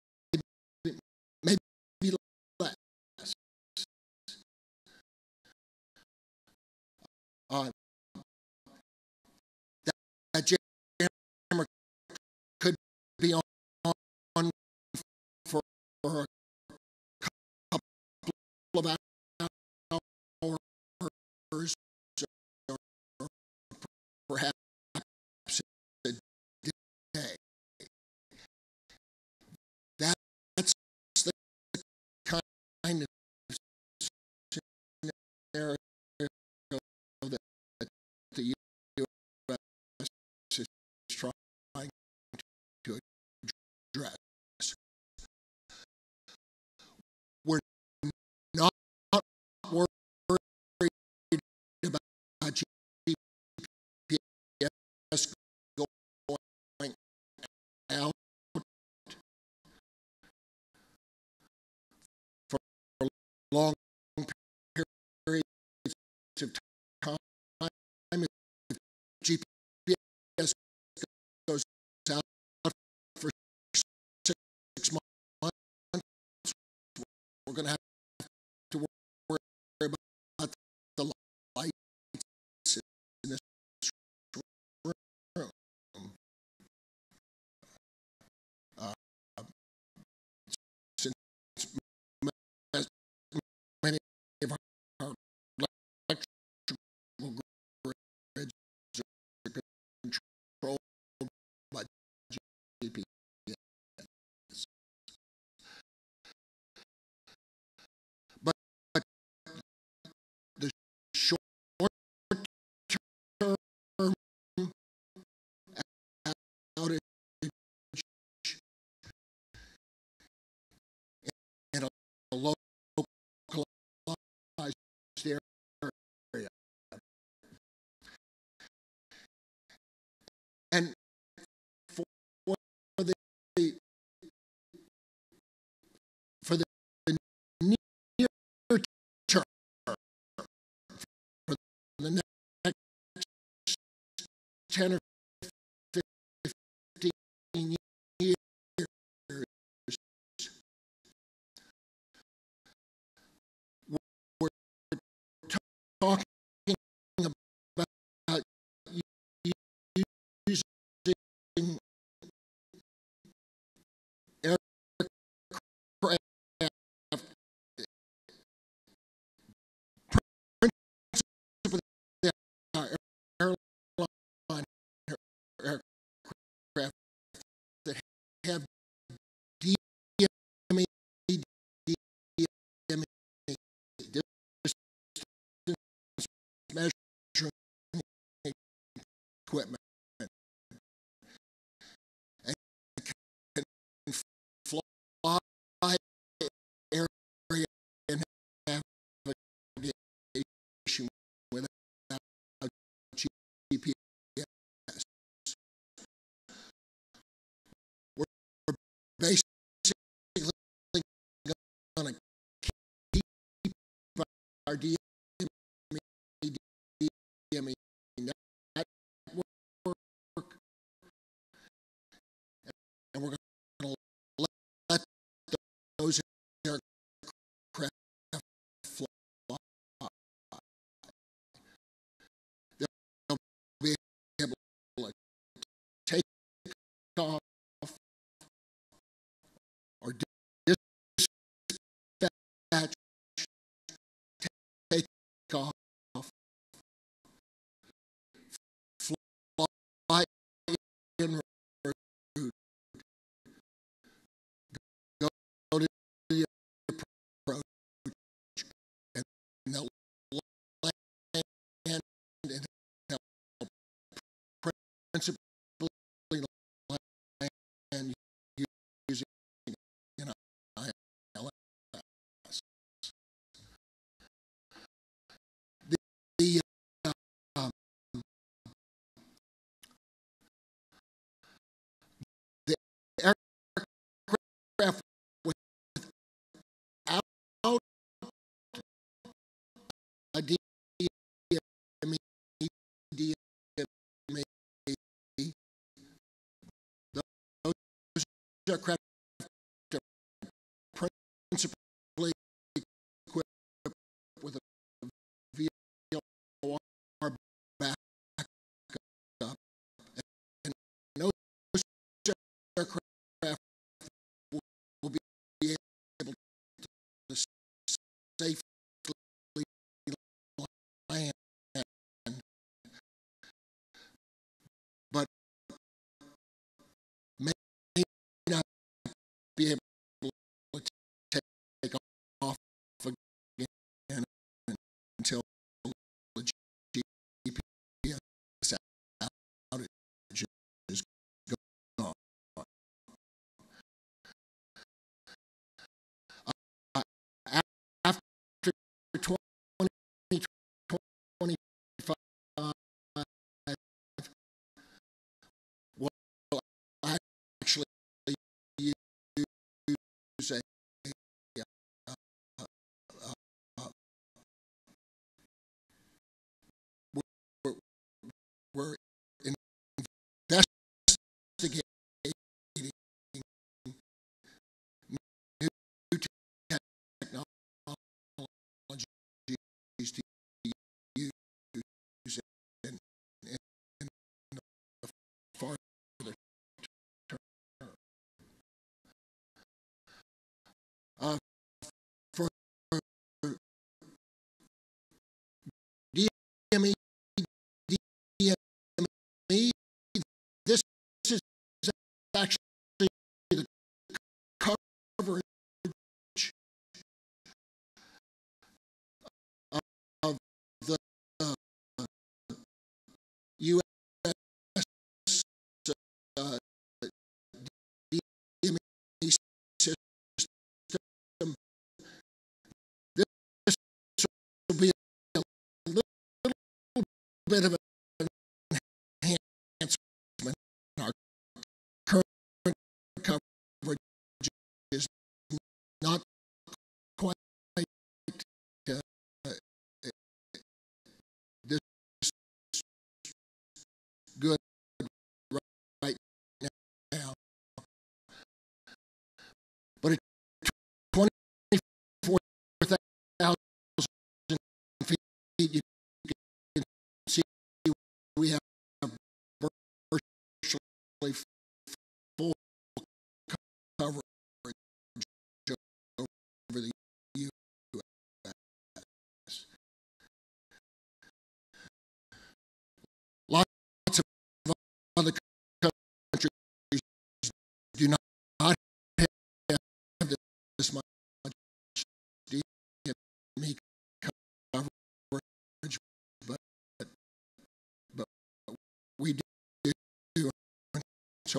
less. That jammer could be on for a couple of hours or perhaps a day. That's the kind of scenario that the U.S. is trying to address. We're not worried about GPS going out for long periods of time. If GPS goes out for 6 months, we're going to have to worry about the lights in this room. Since many of our electrical grids are controlled by GPS. But the short-term outage in a localized area, and for the near term, for the next 10 or 15 years, we're talking about using aircraft, principally airline aircraft that have DME, distance measuring equipment, and can fly area and navigation without GPS. We're basically going to keep our DME network, and we're going to let those aircraft fly. They'll be able to take off or dispatch, take off, fly in route, go to the approach, and they'll land and they'll principally land using an aircraft are principally equipped with a VLR backup, and those aircraft will be able to safely land, but may not be able to take off again until the GPS outage is gone. After 2025, we'll actually use we're investigating new technologies to use in the farther term. For DME, this is actually the coverage of the U.S. DME system. This will be a little bit of an enhancement. Our current coverage is not quite this good right now, but at 24,000 feet, you can see we have virtually full coverage over the U.S. Lots of other countries do not have this much DME coverage, but we do, and so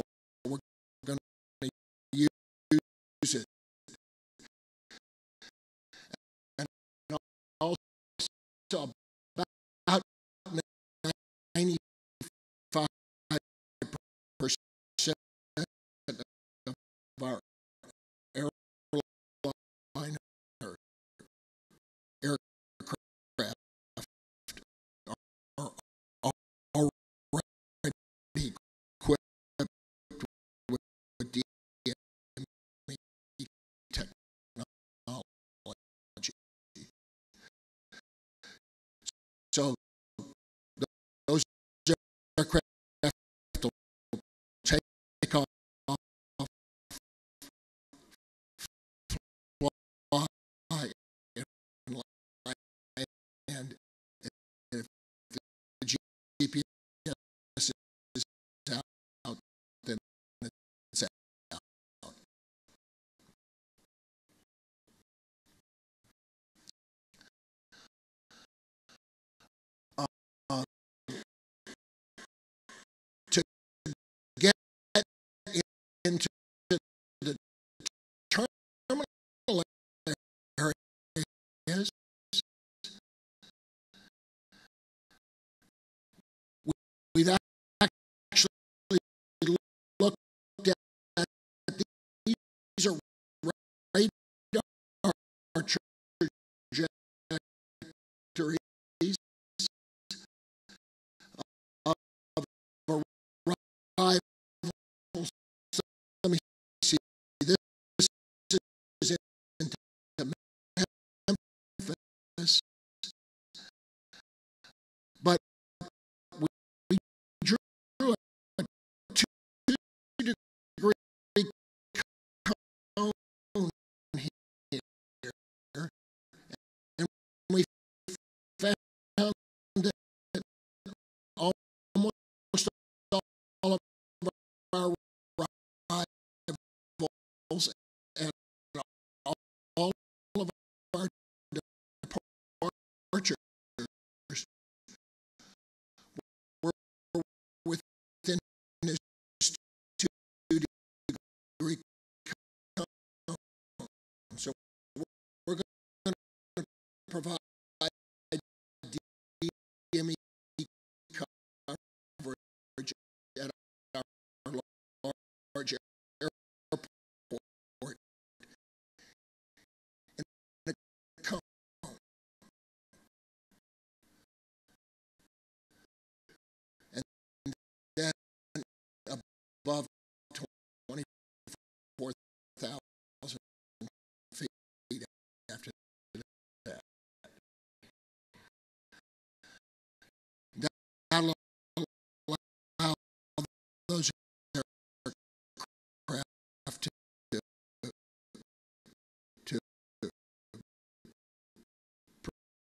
that almost all of our rivals and all of our departures were within this 2-degree cone. So we're going to provide DME coverage at our large airport in a cone. And then above 24,000 feet after that. That'll allow those aircraft to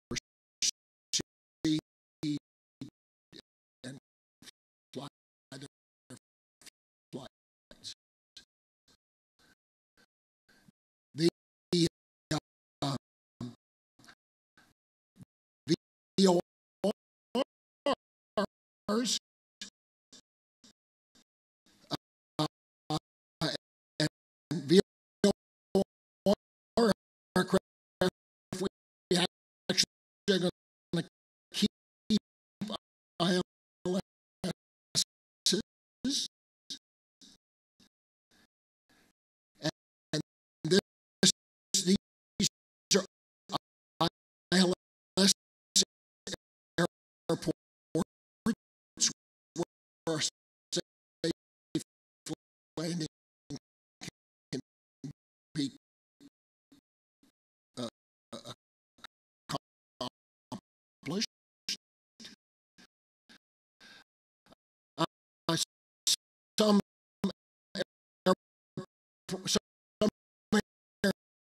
proceed and fly their flights. The VORs and VOR aircraft, we actually are going to keep ILSs, and these are ILS airports where safe landing can be accomplished. Some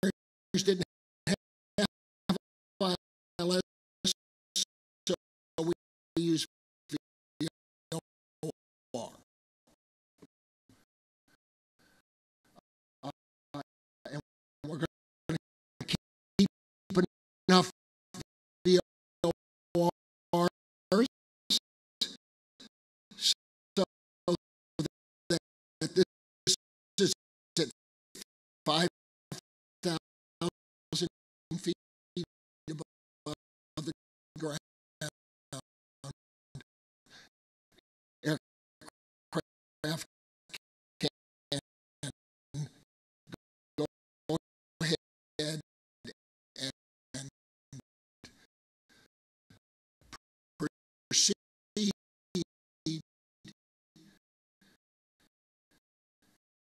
areas didn't have ILS, so we use VOR. And we're going to keep enough VORs so that this is at 5,000 feet above the ground. Aircraft can go ahead and proceed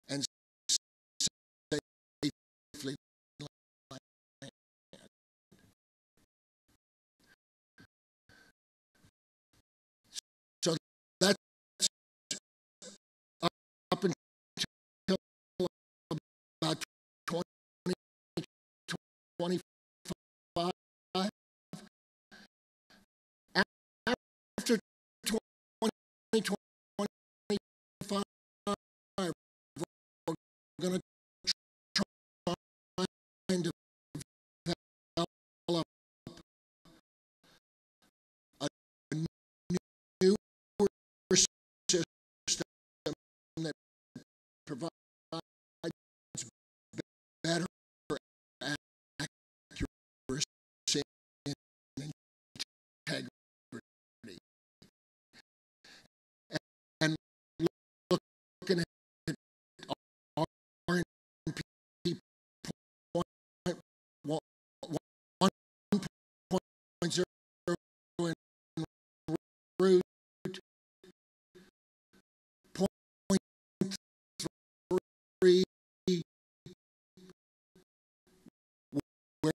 and safely land. So that's up until about 2025. After 2025, we're going to try and develop a newer system that provides better accuracy and integrity. And looking at R&P point 1.0 and route point 3 where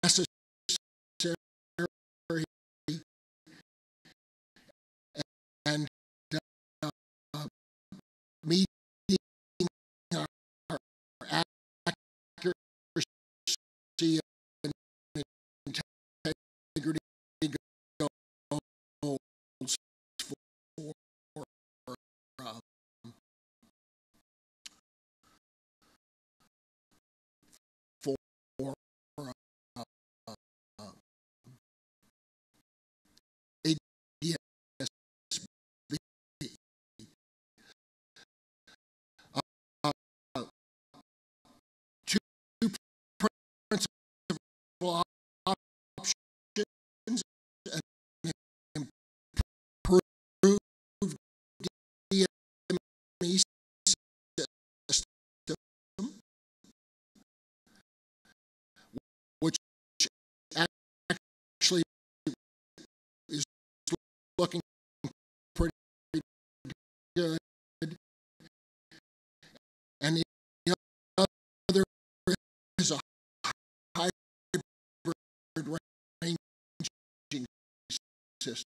necessary, and meeting our accuracy and integrity two principal options: an improved DME system, which actually is looking pretty good, and the other is a hybrid ranging system.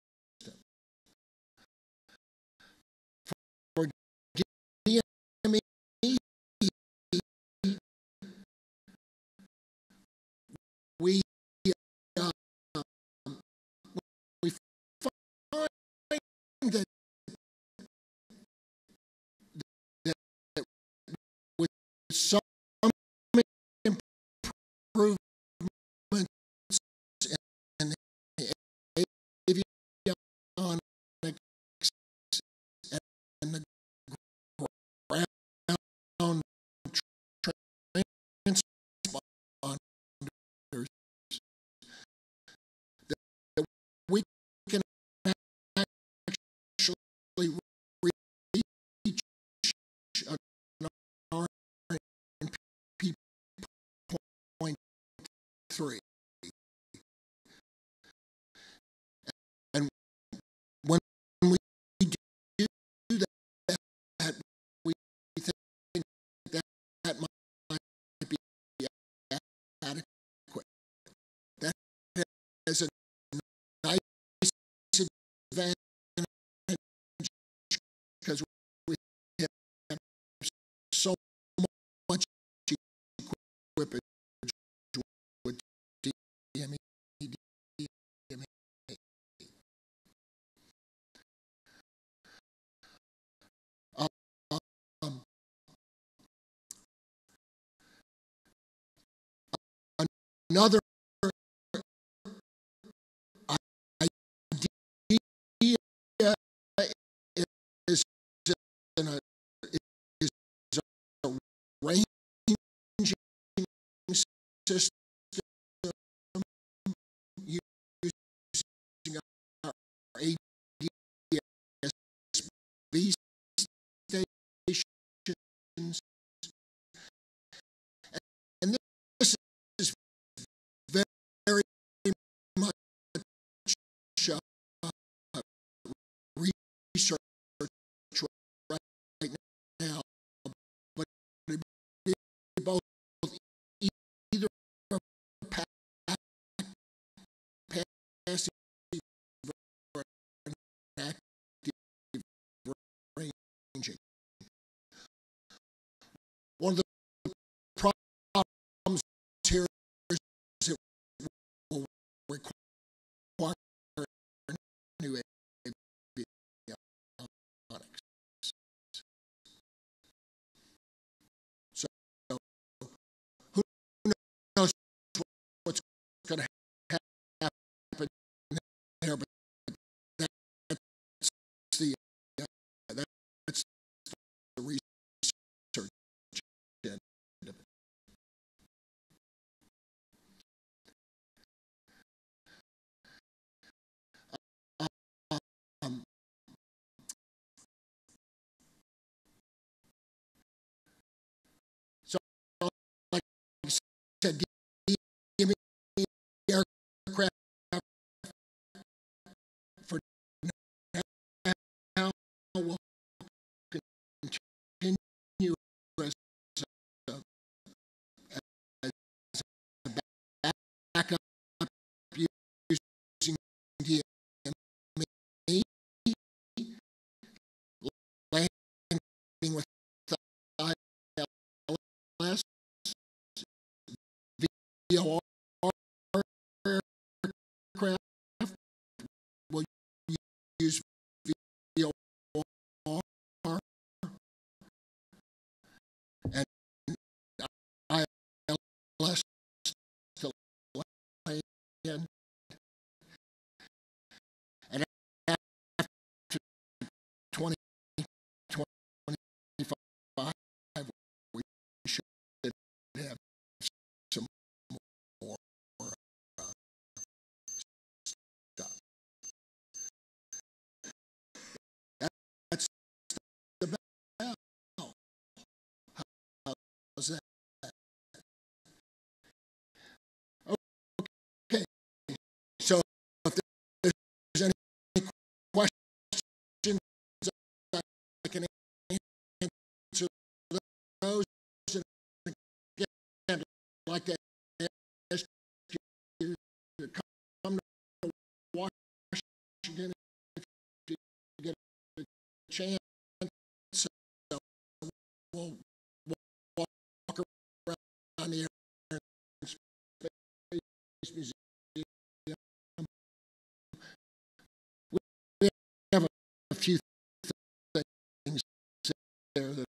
For DME, we we find that with some improvements in the avionics and the ground transponders, that we can actually reach an RNP point 3. And when we do that, we think that might be adequate. That has a nice advantage because we have so much equipment with DME. Another idea is a ranging system using our ADS-B stations, and this is very much research right now, but it be both either a passive or an active ranging. One of the problems here is it will require new avionics. So who knows what's going to happen there, but that's the research end of it. So, like I said, DME aircraft for now will continue as a backup using DME, landing with the ILS, VOR aircraft will use VOR, and ILS like to ask you to come to Washington if you get a chance. We'll walk around the Air and Space Museum. We have a few things there that